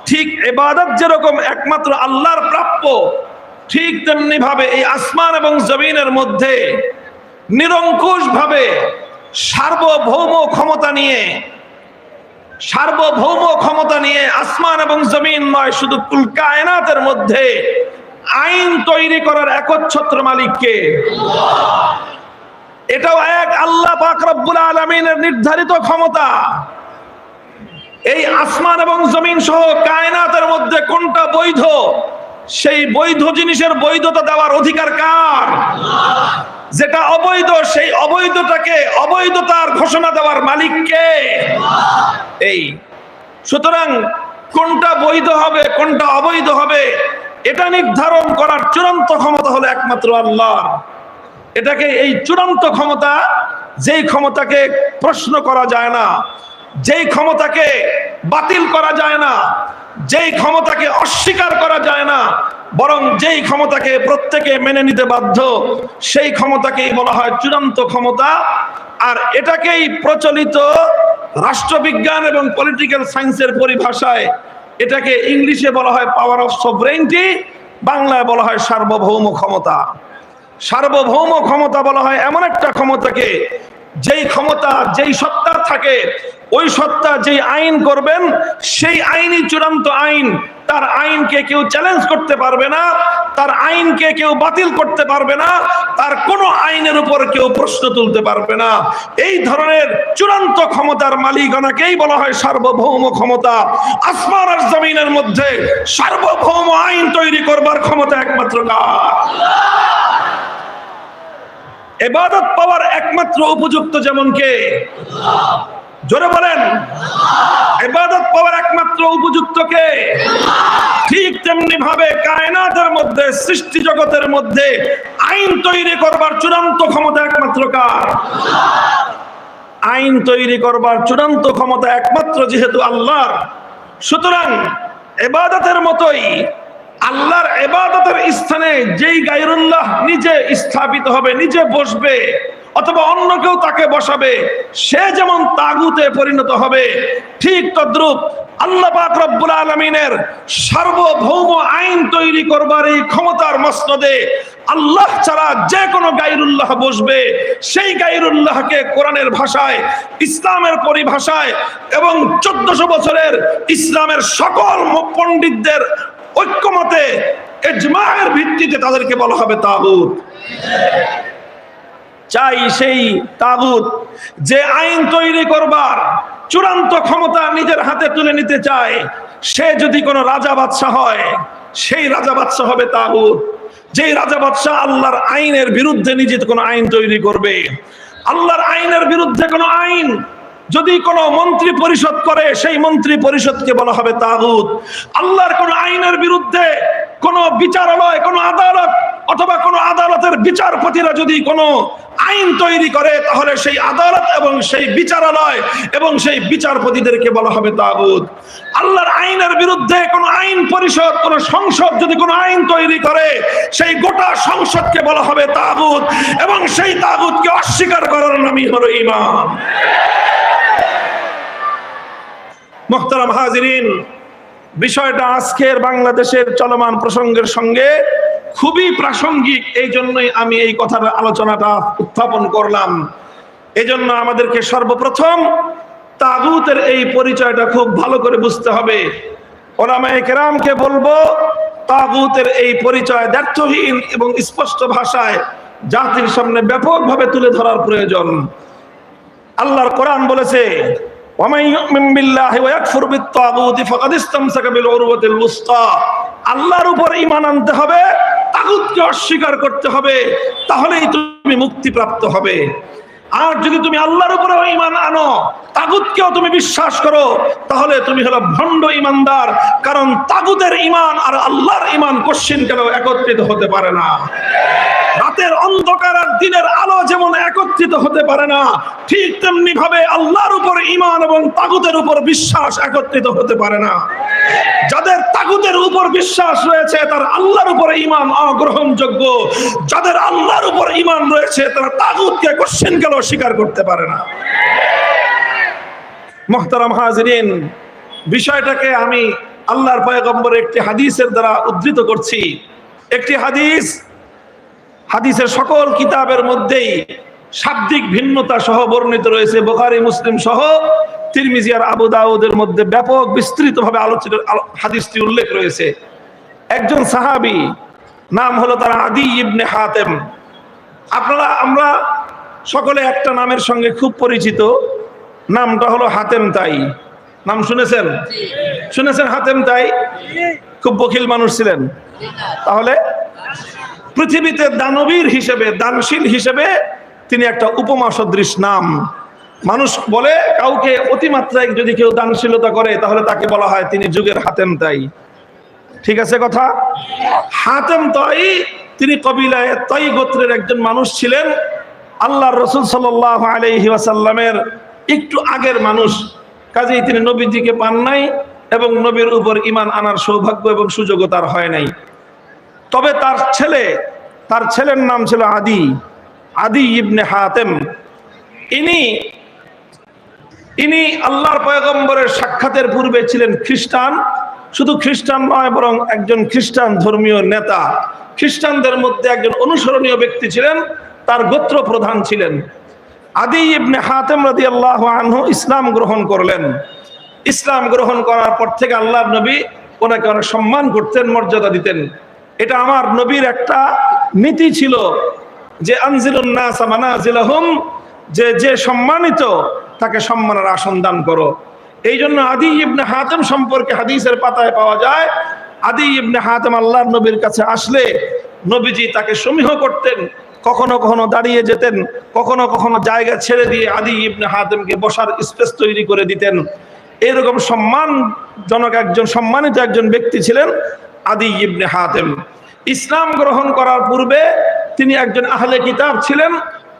Speaker 3: ঠিক ইবাদত যেরকম একমাত্র আল্লাহর প্রাপ্য, ঠিক তেমনি ভাবে এই আসমান এবং জমিনের মধ্যে নিরঙ্কুশ ভাবে সার্বভৌম ক্ষমতা নিয়ে আসমান এবং জমিন নয়, শুধু কুল কায়নাতের মধ্যে আইন তৈরি করার একচ্ছত্র মালিক কে? এটাও এক আল্লাহ পাক রব্বুল আলামিনের নির্ধারিত ক্ষমতা। এই আসমান এবং জমিন সহ কায়নাতের মধ্যে কোনটা বৈধ, সেই বৈধ জিনিসের বৈধতা দেওয়ার অধিকার কার? যেটা অবৈধ, সেই অবৈধটাকে অবৈধতার ঘোষণা দেওয়ার মালিক কে? এই। সুতরাং কোনটা বৈধ হবে, কোনটা অবৈধ হবে, এটা নির্ধারণ করার চূড়ান্ত ক্ষমতা হলো একমাত্র আল্লাহ। এটাকে, এই চূড়ান্ত ক্ষমতা, যেই ক্ষমতাকে প্রশ্ন করা যায় না, যেই ক্ষমতাকে বাতিল করা যায় না, যেই ক্ষমতাকে অস্বীকার করা যায় না, বরং যেই ক্ষমতাকে প্রত্যেকে মেনে নিতে বাধ্য, সেই ক্ষমতাকেই বলা হয় চূড়ান্ত ক্ষমতা। আর এটাকেই প্রচলিত রাষ্ট্রবিজ্ঞান এবং পলিটিক্যাল সায়েন্সের পরিভাষায় এটাকে ইংলিশে বলা হয় পাওয়ার অফ সভরেইনটি, বাংলায় বলা হয় সার্বভৌম ক্ষমতা। সার্বভৌম ক্ষমতা বলা হয় এমন একটা ক্ষমতাকে, যেই ক্ষমতা যেই সত্তার থাকে, ওই সত্তা যেই আইন করবেন সেই আইনই চূড়ান্ত আইন। তার আইনকে কেউ চ্যালেঞ্জ করতে পারবে না, তার আইনকে কেউ বাতিল করতে পারবে না, তার কোনো আইনের উপর কেউ প্রশ্ন তুলতে পারবে না। এই ধরনের চূড়ান্ত ক্ষমতার মালিকানাকেই বলা হয় সার্বভৌম ক্ষমতা। আসমান আর জমিনের মধ্যে সার্বভৌম আইন তৈরি করবার ক্ষমতা একমাত্র কার? ইবাদত পাওয়ার একমাত্র উপযুক্ত যেমন কে? জোরে বলেন। ইবাদত পাওয়ার একমাত্র উপযুক্ত কে? ঠিক তেমনি ভাবে কায়নাতের মধ্যে, সৃষ্টি জগতের মধ্যে আইন তৈরি করবার চূড়ান্ত ক্ষমতা একমাত্র কার? আইন তৈরি করবার চূড়ান্ত ক্ষমতা একমাত্র যেহেতু আল্লাহর, সুতরাং ইবাদতের মতোই আল্লাহর ইবাদতের স্থানে যেই গায়রুল্লাহ নিজে স্থাপিত হবে, নিজে বসবে, অথবা অন্য কেউ তাকে বসাবে, সে যেমন তাগুতে পরিণত হবে, ঠিক তদ্রূপ আল্লাহ পাক রব্বুল আলামিনের সার্বভৌম আইন তৈরি করবার এই ক্ষমতার মসনদে আল্লাহ ছাড়া যে কোনো গায়রুল্লাহ বসবে, সেই গায়রুল্লাহকে কোরআনের ভাষায়, ইসলামের পরিভাষায় এবং 1400 বছরের ইসলামের সকল পণ্ডিতদের ঐক্যমতে, ইজমায়ের ভিত্তিতে তাদেরকে বলা হবে তাগুত। চাই সেই তাগুত যে আইন তৈরি করবার চূড়ান্ত ক্ষমতা নিজের হাতে তুলে নিতে চায়, সে যদি কোনো রাজা বাদশাহ হয়, সেই রাজা বাদশাহ হবে তাগুত। যেই রাজা বাদশাহ আল্লাহর আইনের বিরুদ্ধে নিজে কোনো আইন তৈরি করবে, আল্লাহর আইনের বিরুদ্ধে কোনো আইন যদি কোনো মন্ত্রী পরিষদ করে, সেই মন্ত্রী পরিষদকে বলা হবে তাগুত। আল্লাহর কোন আইনের বিরুদ্ধে কোন বিচারালয়, কোন আদালত অথবা কোনো আদালতের বিচারপতিরা যদি কোনো আইন তৈরি করে, তাহলে সেই আদালত এবং সেই বিচারালয় এবং সেই বিচারপতিদেরকে বলা হবে তাগুত। আল্লাহর আইনের বিরুদ্ধে কোনো আইন পরিষদ, কোনো সংসদ যদি কোনো আইন তৈরি করে, সেই গোটা সংসদকে বলা হবে তাগুত, এবং সেই তাগুতকে অস্বীকার করার নামই হলো ঈমান। মুহতারাম হাজিরিন, বিষয়টা আজকের বাংলাদেশের চলমান প্রসঙ্গের সঙ্গে খুবই প্রাসঙ্গিক, এই জন্যই আমি এই কথার আলোচনাটা উত্থাপন করলাম। এই জন্য আমাদেরকে সর্বপ্রথম তাগুতের এই পরিচয়টা খুব ভালো করে বুঝতে হবে। উলামায়ে কেরামকে বলবো, তাগুতের এই পরিচয় দ্ব্যর্থহীন এবং স্পষ্ট ভাষায় জাতির সামনে ব্যাপকভাবে তুলে ধরার প্রয়োজন। আল্লাহর কোরআন বলেছে, ওয়ামান ইউমিন বিল্লাহি ওয়া ইয়াকফুর বিত-তাগুতি ফাকাদ ইসতামসাকা বিল উরওয়াতিল উসকা। আল্লাহর উপর ঈমান আনতে হবে, তাগুতকে অস্বীকার করতে হবে, তাহলেই তুমি মুক্তিপ্রাপ্ত হবে। আর যদি তুমি আল্লাহর উপরে ঈমান আনো, তাগুতকেও তুমি বিশ্বাস করো, তাহলে তুমি হলো ভণ্ড ঈমানদার। কারণ তাগুতের ঈমান আর আল্লাহর ঈমান কখনো একত্রিত হতে পারে না। রাতের অন্ধকার আর দিনের আলো যেমন একত্রিত হতে পারে না, ঠিক তেমনি ভাবে আল্লাহর উপর ঈমান এবং তাগুতের উপর বিশ্বাস একত্রিত হতে পারে না। যাদের তাগুতের উপর বিশ্বাস রয়েছে, তার আল্লাহর উপর ঈমান অগ্রহণযোগ্য। যাদের আল্লাহর উপর ঈমান রয়েছে, তারা তাগুতকে কখনো স্বীকার করতে পারে না। মুহতারাম হাজিরিন, বিষয়টাকে আমি আল্লাহর পয়গম্বরের একটি হাদিসের দ্বারা উদ্ধৃত করছি। একটি হাদিসের সকল কিতাবের মধ্যেই শাব্দিক ভিন্নতা সহ বর্ণিত রয়েছে। বুখারী, মুসলিম সহ তিরমিজি আর আবু দাউদের মধ্যে ব্যাপক বিস্তৃতভাবে আলোচিত হাদিসটি উল্লেখ রয়েছে। একজন সাহাবী, নাম হলো তার আদি ইবনে হাতেম। আমরা সকলে একটা নামের সঙ্গে খুব পরিচিত, নামটা হলো হাতেম তাই। নাম শুনেছেন? শুনেছেন হাতেম তাই? খুব বখিল মানুষ ছিলেন। তাহলে পৃথিবীতে দানবীর হিসেবে, দানশীল হিসেবে তিনি একটা উপমা সদৃশ নাম। মানুষ বলে, কাউকে অতিমাত্রায় যদি কেউ দানশীলতা করে, তাহলে তাকে বলা হয় তিনি যুগের হাতেম তাই। ঠিক আছে কথা? হাতেম তাই তিনি কবিলায়ে তাই গোত্রের একজন মানুষ ছিলেন। আল্লাহর রাসূল সাল্লাল্লাহু আলাইহি ওয়াসাল্লামের একটু আগের মানুষ, কাজেই তিনি নবীজিকে পান নাই এবং নবীর উপর ঈমান আনার সৌভাগ্য এবং সুযোগও তার হয় নাই। তবে তার ছেলের নাম ছিল আদি ইবনে হাতেম। ইনি আল্লাহর পয়গম্বরের সাক্ষাতের পূর্বে ছিলেন খ্রিস্টান। শুধু খ্রিস্টান নয়, বরং একজন খ্রিস্টান ধর্মীয় নেতা, খ্রিস্টানদের মধ্যে একজন অনুসরণীয় ব্যক্তি ছিলেন, তার গোত্র প্রধান ছিলেন। আদি ইবনে হাতেম রাদিয়াল্লাহু আনহু ইসলাম গ্রহণ করলেন। ইসলাম গ্রহণ করার পর থেকে আল্লাহর নবী ওনাকে অনেক সম্মান করতেন, মর্যাদা দিতেন। এটা আমার নবীর একটা নীতি ছিল যে আনজিলুন নাস মানাজিলাহুম, যে সম্মানিত তাকে সম্মানের আসন দান করো। এই জন্য আদি ইবনে হাতেম সম্পর্কে হাদিসের পাতায় পাওয়া যায়, আদি ইবনে হাতেম আল্লাহর নবীর কাছে আসলে নবীজি তাকে সমীহ করতেন, কখনো কখনো দাঁড়িয়ে যেতেন, কখনো কখনো জায়গা ছেড়ে দিয়ে আদি ইবনে হাতেমকে বসার স্পেস তৈরি করে দিতেন। এরকম সম্মানজনক সম্মানিত একজন ব্যক্তি ছিলেন আদি ইবনে হাতেম। ইসলাম গ্রহণ করার পূর্বে তিনি একজন আহলে কিতাব ছিলেন।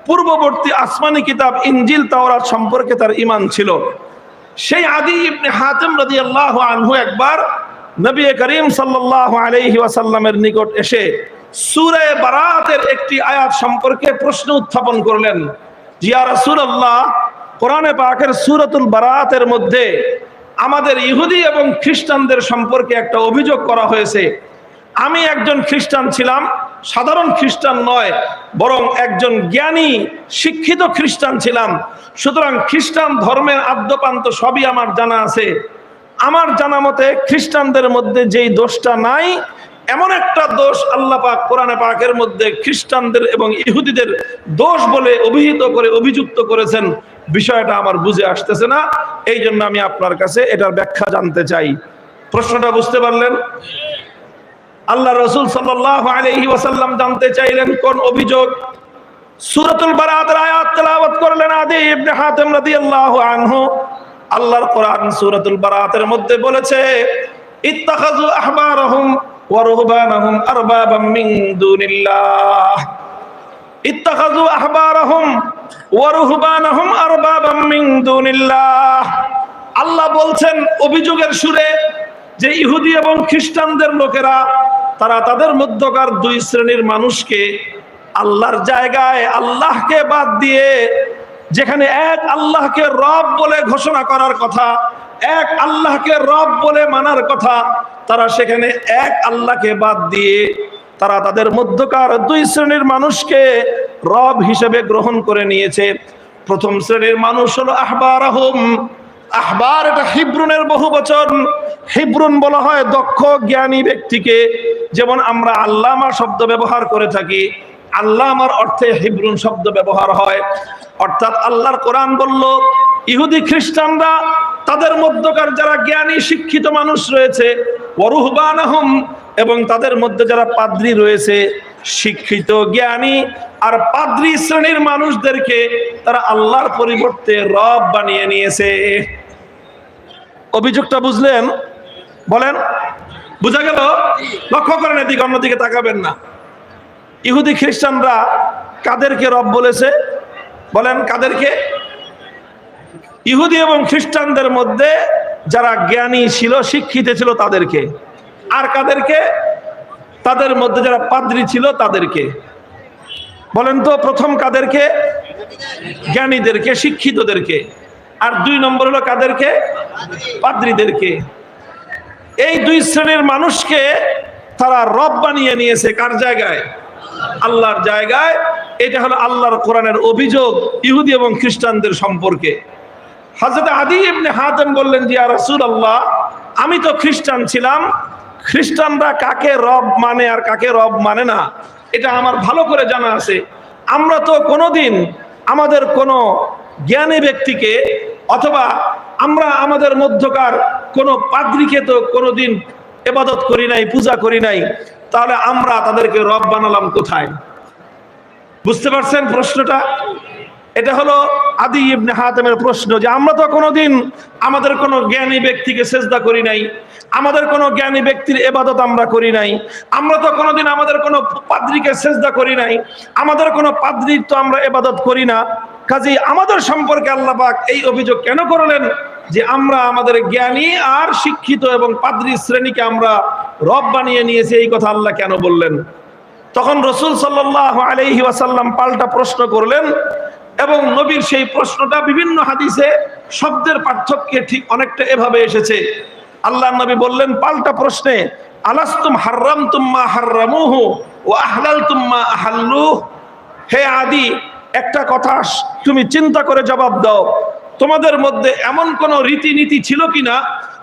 Speaker 3: পূর্ববর্তী আসমানি কিতাব ইনজিল, তাওরাত সম্পর্কে তার ঈমান ছিল। সেই আদি ইবনে হাতেম রাদিয়াল্লাহু আনহু একবার নবী করিম সাল্লাল্লাহু আলাইহি ওয়াসাল্লামের নিকট এসে সূরা বারাতের একটি আয়াত সম্পর্কে প্রশ্ন উত্থাপন করলেন। ইয়া রাসূলুল্লাহ, কোরআনে পাকের সূরাতুল বারাতের মধ্যে আমাদের ইহুদি এবং খ্রিস্টানদের সম্পর্কে একটা অভিযোগ করা হয়েছে। আমি একজন খ্রিস্টান ছিলাম, সাধারণ খ্রিস্টান নয়, বরং একজন জ্ঞানী শিক্ষিত খ্রিস্টান ছিলাম। সুতরাং খ্রিস্টান ধর্মের আদ্যপান্ত সবই আমার জানা আছে। আমার জানা মতে খ্রিস্টানদের মধ্যে যেই দোষটা নাই, এমন একটা দোষ আল্লাহ পাক কোরআনে পাকের মধ্যে খ্রিস্টানদের এবং ইহুদিদের দোষ বলে অভিহিত করে অভিযুক্ত করেছেন। বিষয়টা আমার বুঝে আসতেছে না, এই জন্য আমি আপনার কাছে এটার ব্যাখ্যা জানতে চাই। প্রশ্নটা বুঝতে পারলেন? আল্লাহ রাসূল সাল্লাল্লাহু আলাইহি ওয়াসাল্লাম জানতে চাইলেন কোন অভিযোগ। সূরাতুল বারাতের আয়াত তেলাওয়াত করলেন আদি ইবনে হাতেম রাদিয়াল্লাহু আনহু। আল্লাহর কোরআন সূরাতুল বারাতের মধ্যে বলেছে, ইত্তাখাযু আহবারহুম ওয়া রুহবানাহুম আরবাবাম মিন দুনিল্লাহ ইত্তাখাযু আহবারাহুম ওয়া রুহবানাহুম আরবাবাম মিন দুনিল্লাহ। আল্লাহ বলছেন অভিযোগের সুরে যে ইহুদি এবং খ্রিস্টানদের লোকেরা তারা তাদের মধ্যকার দুই শ্রেণীর মানুষকে আল্লাহর জায়গায় আল্লাহকে বাদ দিয়ে, যেখানে এক আল্লাহকে রব বলে ঘোষণা করার কথা, এক আল্লাহকে রব বলে মানার কথা, তারা সেখানে এক আল্লাহকে বাদ দিয়ে তারা তাদের মধ্যকার দুই শ্রেণীর মানুষকে রব হিসেবে গ্রহণ করে নিয়েছে। প্রথম শ্রেণীর মানুষ হলো আহবারাহুম। আহবার এটা হিব্রুনের বহুবচন। হিব্রুন বলা হয় দক্ষ জ্ঞানী ব্যক্তিকে, যেমন আমরা আল্লামা শব্দ ব্যবহার করে থাকি, আল্লামার অর্থে হিব্রুন শব্দ ব্যবহার হয়। অর্থাৎ আল্লাহর কোরআন বলল ইহুদি খ্রিস্টানরা তাদের মধ্যকার যারা জ্ঞানী শিক্ষিত মানুষ রয়েছে, ওয়ারুহবানাহুম, এবং তাদের মধ্যে যারা পাদ্রী রয়েছে শিক্ষিত জ্ঞানী আর পাদ্রী শ্রেণীর মানুষদেরকে তারা আল্লাহর পরিবর্তে রব বানিয়ে নিয়েছে। অভিযোগটা বুঝলেন? বলেন, বুঝা গেল? লক্ষ্য করেন এদিকে, অন্যদিকে তাকাবেন না। ইহুদি খ্রিস্টানরা কাদেরকে রব বলেছে? বলেন কাদেরকে? ইহুদি এবং খ্রিস্টানদের মধ্যে যারা জ্ঞানী ছিল শিক্ষিত ছিল তাদেরকে। আর কাদেরকে? তাদের মধ্যে যারা পাদ্রী ছিল তাদেরকে। বলেন তো প্রথম কাদেরকে? জ্ঞানীদেরকে, শিক্ষিতদেরকে। আর দুই নম্বর হলো কাদেরকে? পাদ্রীদেরকে। এই দুই শ্রেণীর মানুষকে তারা রব বানিয়ে নিয়েছে। কার জায়গায়? আল্লাহর জায়গায়। এটা হলো আল্লাহর কোরআনের অভিযোগ ইহুদি এবং খ্রিস্টানদের সম্পর্কে। হযরত আদী ইবনে হাতেম বললেন যে ইয়া রাসূলুল্লাহ, আমি তো খ্রিস্টান ছিলাম, খ্রিস্টানরা কাকে রব মানে আর কাকে রব মানে না এটা আমার ভালো করে জানা আছে। আমরা তো কোনোদিন আমাদের কোনো জ্ঞানী ব্যক্তিকে অথবা আমরা আমাদের মধ্যকার কোনো পাদ্রীকে তো কোনোদিন ইবাদত করি নাই, পূজা করি নাই, তাহলে আমরা তাদেরকে রব বানালাম কোথায়? বুঝতে পারছেন প্রশ্নটা? এটা হলো আদী ইবনে হাতেমের প্রশ্ন, যে আমরা তো কোনোদিন আমাদের কোনো জ্ঞানী ব্যক্তিকে সেজদা করি নাই, আমাদের কোনো জ্ঞানী ব্যক্তির ইবাদত আমরা করি নাই, আমরা তো কোনোদিন আমাদের কোনো পাদ্রীকে সেজদা করি নাই, আমাদের কোনো পাদ্রীর তো আমরা ইবাদত করি না। কাজেই আমাদের সম্পর্কে আল্লাহ পাক এই অভিযোগ কেন করলেন যে আমরা আমাদের জ্ঞানী আর শিক্ষিত এবং পাদ্রী শ্রেণীকে আমরা রব বানিয়ে নিয়েছি? এই কথা আল্লাহ কেন বললেন? তখন রাসূল সাল্লাল্লাহু আলাইহি ওয়াসাল্লাম পাল্টা প্রশ্ন করলেন, এবং নবীর সেই প্রশ্নটা বিভিন্ন হাদিসে শব্দের পার্থক্যে ঠিক অনেকটা এভাবে এসেছে। আল্লাহর নবী বললেন পাল্টা প্রশ্নে, আলাস্তুম হাররামতুম মা হাররামুহু ওয়া আহলালতুম মা আহাল্লুহু। হে আদী, একটা কথা তুমি চিন্তা করে জবাব দাও, তোমাদের মধ্যে এমন কোন রীতিনীতি ছিল কিনা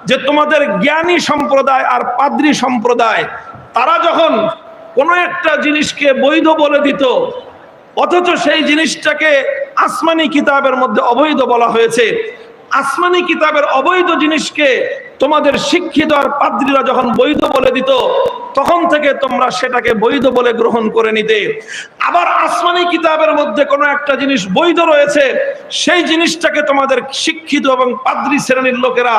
Speaker 3: যে তোমাদের জ্ঞানী সম্প্রদায় আর পাদ্রী সম্প্রদায় তারা যখন কোনো একটা জিনিসকে বৈধ বলে দিত, অথচ সেই জিনিসটাকে আসমানি কিতাবের মধ্যে অবৈধ বলা হয়েছে, আসমানি কিতাবের অবৈধ জিনিসকে তোমাদের শিক্ষিত আর পাদ্রীরা যখন বৈধ বলে দিত, তখন থেকে তোমরা সেটাকে বৈধ বলে গ্রহণ করে নিতে। আবার আসমানি কিতাবের মধ্যে কোনো একটা জিনিস বৈধ রয়েছে, সেই জিনিসটাকে তোমাদের শিক্ষিত এবং পাদ্রী শ্রেণীর লোকেরা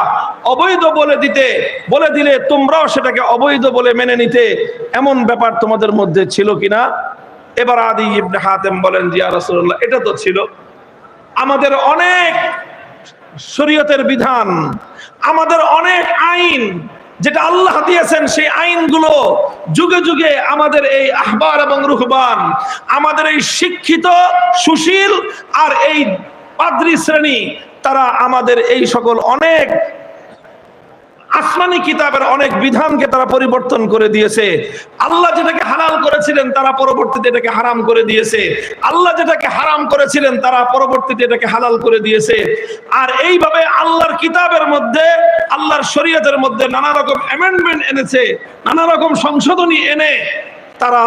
Speaker 3: অবৈধ বলে দিলে তোমরাও সেটাকে অবৈধ বলে মেনে নিতে। এমন ব্যাপার তোমাদের মধ্যে ছিল কিনা? এবার আদী ইবনে হাতেম বলেন যে ইয়া রাসূলুল্লাহ, এটা তো ছিল। আমাদের অনেক শরীয়তের বিধান, আমাদের অনেক আইন যেটা আল্লাহ দিয়েছেন, সেই আইনগুলো যুগে যুগে আমাদের এই আহবার এবং রুহবান, আমাদের এই শিক্ষিত সুশীল আর এই পাদ্রী শ্রেণী, তারা আমাদের এই সকল অনেক আসমানি কিতাবের অনেক বিধানকে তারা পরিবর্তন করে দিয়েছে। আল্লাহ যেটাকে হালাল করেছিলেন তারা পরবর্তীতে এটাকে হারাম করে দিয়েছে, আল্লাহ যেটাকে হারাম করেছিলেন তারা পরবর্তীতে এটাকে হালাল করে দিয়েছে। আর এইভাবে আল্লাহর কিতাবের মধ্যে, আল্লাহর শরীয়তের মধ্যে নানা রকম অ্যামেন্ডমেন্ট এনেছে, নানা রকম সংশোধনী এনে তারা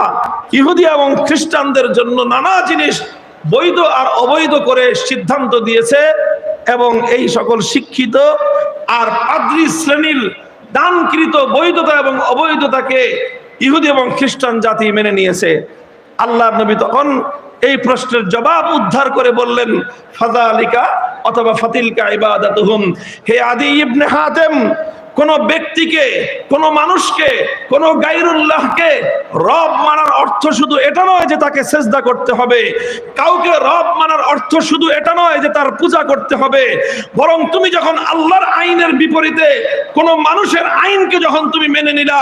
Speaker 3: ইহুদি এবং খ্রিস্টানদের জন্য নানা জিনিস বৈধ আর অবৈধ করে সিদ্ধান্ত দিয়েছে। এবং এই সকল শিক্ষিত আর পাদ্রী শ্রেণীর দানকৃত বৈধতা এবং অবৈধতাকে ইহুদি এবং খ্রিস্টান জাতি মেনে নিয়েছে। আল্লাহর নবী তখন এই প্রশ্নের জবাব উদ্ধার করে বললেন, ফাযালিকা অথবা ফাতিলকা ইবাদাতুহুম। হে আদী ইবনে হাতেম, কোন ব্যক্তিকে, কোন মানুষকে, কোন গায়রুল্লাহকে রব মানার অর্থ শুধু এটা নয় যে তাকে সিজদা করতে হবে। কাউকে রব মানার অর্থ শুধু এটা নয় যে তার পূজা করতে হবে। বরং তুমি যখন আল্লাহর আইনের বিপরীতে কোন মানুষের আইনকে যখন তুমি মেনে নিলা,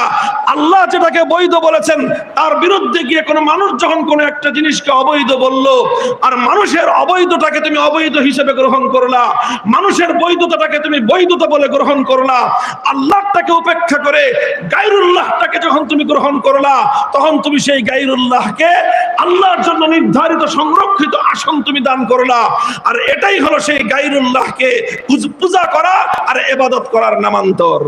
Speaker 3: আল্লাহ যেটাকে বৈধ বলেছেন তার বিরুদ্ধে গিয়ে কোন মানুষ যখন কোন একটা জিনিসকে অবৈধ বলল, আর মানুষের অবৈধটাকে তুমি অবৈধ হিসেবে গ্রহণ করলা, মানুষের বৈধতাটাকে তুমি বৈধতা বলে গ্রহণ করলা, আল্লাহটাকে উপেক্ষা করে গায়রুল্লাহটাকে যখন তুমি গ্রহণ করলা, তখন তুমি সেই গায়রুল্লাহকে আল্লাহর জন্য নির্ধারিত সংরক্ষিত আসন তুমি দান করলা। আর এটাই হলো সেই গায়রুল্লাহকে পূজা করা আর ইবাদত করার নামান্তর।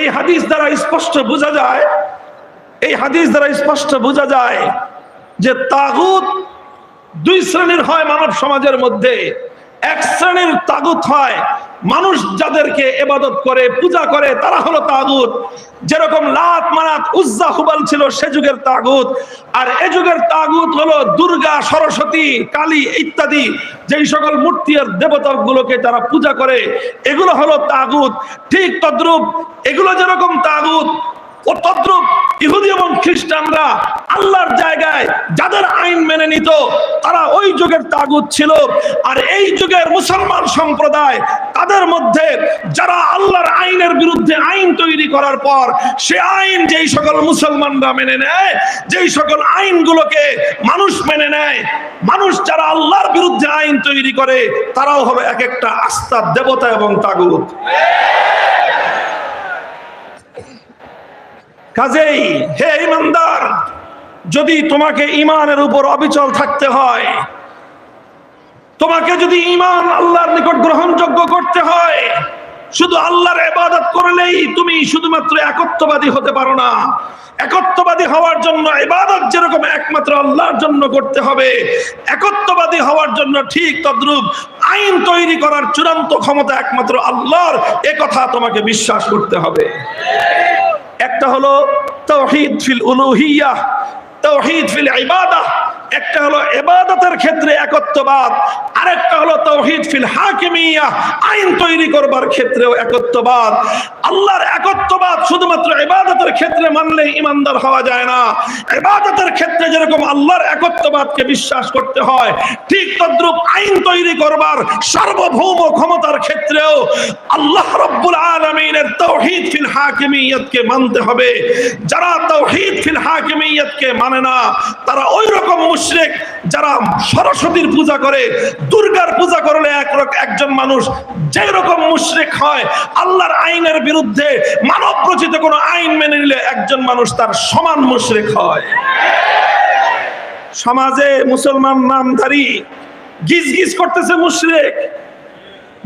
Speaker 3: এই হাদিস দ্বারা স্পষ্ট বোঝা যায়, এই হাদিস দ্বারা স্পষ্ট বোঝা যায় যে তাগুত দুই শ্রেণীর হয় মানব সমাজের মধ্যে। এক শ্রেণীর তাগুত হয় মানুষ যাদেরকে ইবাদত করে, পূজা করে, তারা হলো তাগুত। যেরকম লাত, মানাত, উজ্জা, হুবাল ছিল সে যুগের তাগুত। আর এ যুগের তাগুত হলো দুর্গা, সরস্বতী, কালী ইত্যাদি যেই সকল মূর্তি আর দেবতাগুলোকে তারা পূজা করে, এগুলো হলো তাগুত। ঠিক তদ্রূপ এগুলো যেরকম তাগুত, ও তদ্রূপ ইহুদি এবং খ্রিস্টানরা আল্লাহর জায়গায় যাদের আইন মেনে নিত তারা ওই যুগের তাগুত ছিল। আর এই যুগের মুসলমান সম্প্রদায় তাদের মধ্যে যারা আল্লাহর আইনের বিরুদ্ধে আইন তৈরি করার পর সে আইন যেই সকল মুসলমানরা মেনে নেয়, যেই সকল আইনগুলোকে মানুষ মেনে নেয়, মানুষ যারা আল্লাহর বিরুদ্ধে আইন তৈরি করে তারাও হবে এক একটা আস্থার দেবতা এবং তাগুত। কাজেই হে ঈমানদার, যদি তোমাকে ঈমানের উপর অবিচল থাকতে হয়, তোমাকে যদি ঈমান আল্লাহর নিকট গ্রহণযোগ্য করতে হয়, শুধু আল্লাহর ইবাদত করলেই তুমি শুধুমাত্র একত্ববাদী হতে পারো না। একত্ববাদী হওয়ার জন্য ইবাদত যেরকম একমাত্র আল্লাহর জন্য করতে হবে, একত্ববাদী হওয়ার জন্য ঠিক তদ্রূপ আইন তৈরি করার চূড়ান্ত ক্ষমতা একমাত্র আল্লাহর, এ কথা তোমাকে বিশ্বাস করতে হবে। একটা হলো তাওহীদ ফিল উলুহিয়্যাহ, তাওহীদ ফিল ইবাদাহ। একটা হলো ইবাদতের ক্ষেত্রে একত্ববাদ, আরেকটা হলো তাওহীদ ফিল হাকিমিয়্যাহ, আইন তৈরি করবার ক্ষেত্রেও একত্ববাদ। আল্লাহর একত্ববাদ শুধুমাত্র ইবাদতের ক্ষেত্রে মানলেই ঈমানদার হওয়া যায় না। ইবাদতের ক্ষেত্রে যেরকম আল্লাহর একত্ববাদকে বিশ্বাস করতে হয়, ঠিক তদ্রূপ আইন তৈরি করবার সার্বভৌম ক্ষমতার ক্ষেত্রেও আল্লাহ রাব্বুল আলামিনের তাওহীদ ফিল হাকিমিয়্যাতকে মানতে হবে। যারা তাওহীদ ফিল হাকিমিয়্যাতকে মানে না তারা ওই রকম মুশরিক যারা সরস্বতীর পূজা করে, দুর্গার পূজা করলে একজন মানুষ যেই রকম মুশরিক হয়, আল্লাহর আইনের বিরুদ্ধে মানব রচিত কোন আইন মেনে নিলে একজন মানুষ তার সমান মুশরিক হয়। সমাজে মুসলমান নামধারী গিজ গিজ করতেছে মুশরিক,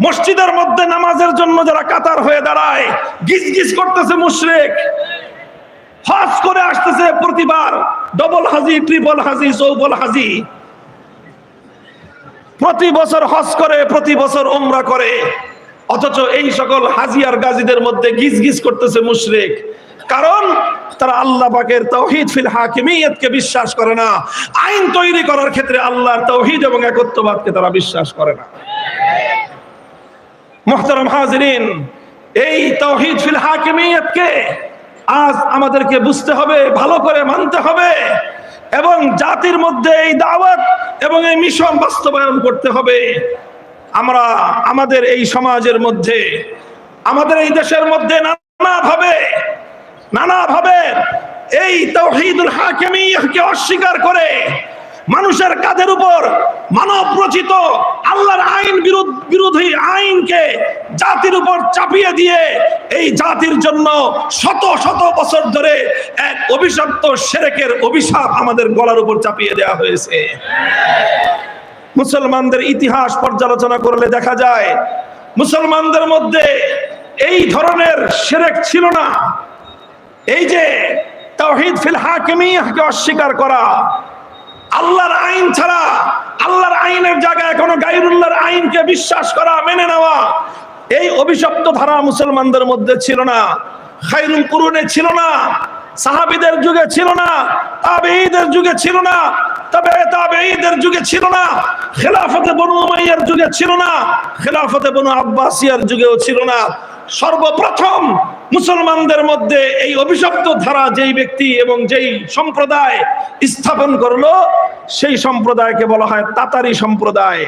Speaker 3: মসজিদের মধ্যে নামাজের জন্য যারা কাতার হয়ে দাঁড়ায় গিজ গিজ করতেছে মুশরিক। হজ করে আসতেছে প্রতিবার, ডবল হাজি, ট্রিপল হাজি, চৌবল হাজি, প্রতি বছর হজ করে, প্রতি বছর উমরা করে, অথচ এই সকল হাজি আর গাজীদের মধ্যে গিজ গিজ করতেছে মুশরিক। কারণ তারা আল্লাহ পাকের তাওহীদ ফিল হাকিমিয়্যাতকে বিশ্বাস করে না। আইন তৈরি করার ক্ষেত্রে আল্লাহর তাওহীদ এবং একত্ববাদকে তারা বিশ্বাস করে না। মুহতারাম হাজিরিন, এই তাওহীদ ফিল হাকিমিয়্যাতকে আজ আমাদেরকে বুঝতে হবে, ভালো করে মানতে হবে এবং জাতির মধ্যে এই দাওয়াত এবং এই মিশন বাস্তবায়ন করতে হবে। আমরা আমাদের এই সমাজের মধ্যে, আমাদের এই দেশের মধ্যে নানাভাবে এই তাওহীদুল হাকিমিয়্যাহকে অস্বীকার করে মানুষের কাঁধের উপর মানব রচিত আল্লাহর আইন বিরোধী আইনকে জাতির উপর চাপিয়ে দিয়ে এই জাতির জন্য শত শত বছর ধরে এক অভিশপ্ত শিরকের অভিশাপ আমাদের গলার উপর চাপিয়ে দেওয়া হয়েছে। মুসলমানদের ইতিহাস পর্যালোচনা করলে দেখা যায় মুসলমানদের মধ্যে এই ধরনের শিরক ছিল না। এই যে তাওহীদ ফিল হাকিমিয়্যাহকে অস্বীকার করা, আল্লাহর আইন ছাড়া, আল্লাহর আইনের জায়গায় কোনো গায়রুল্লাহর আইনকে বিশ্বাস করা, মেনে নেওয়া, এই অভিশপ্ত ধারা মুসলমানদের মধ্যে ছিল না। খায়রুল কুরুনে ছিল না, সাহাবীদের যুগে ছিল না, তাবেঈদের যুগে ছিল না, তাবেঈদের যুগে ছিল না, খেলাফতে বনু উমাইয়ার যুগে ছিল না, খেলাফতে বনু আব্বাসিয়ার যুগেও ছিল না। সর্বপ্রথম মুসলমানদের মধ্যে এই অভিশপ্ত ধারা যেই ব্যক্তি এবং যেই সম্প্রদায় স্থাপন করলো, সেই সম্প্রদায়কে বলা হয় তাতারি সম্প্রদায়।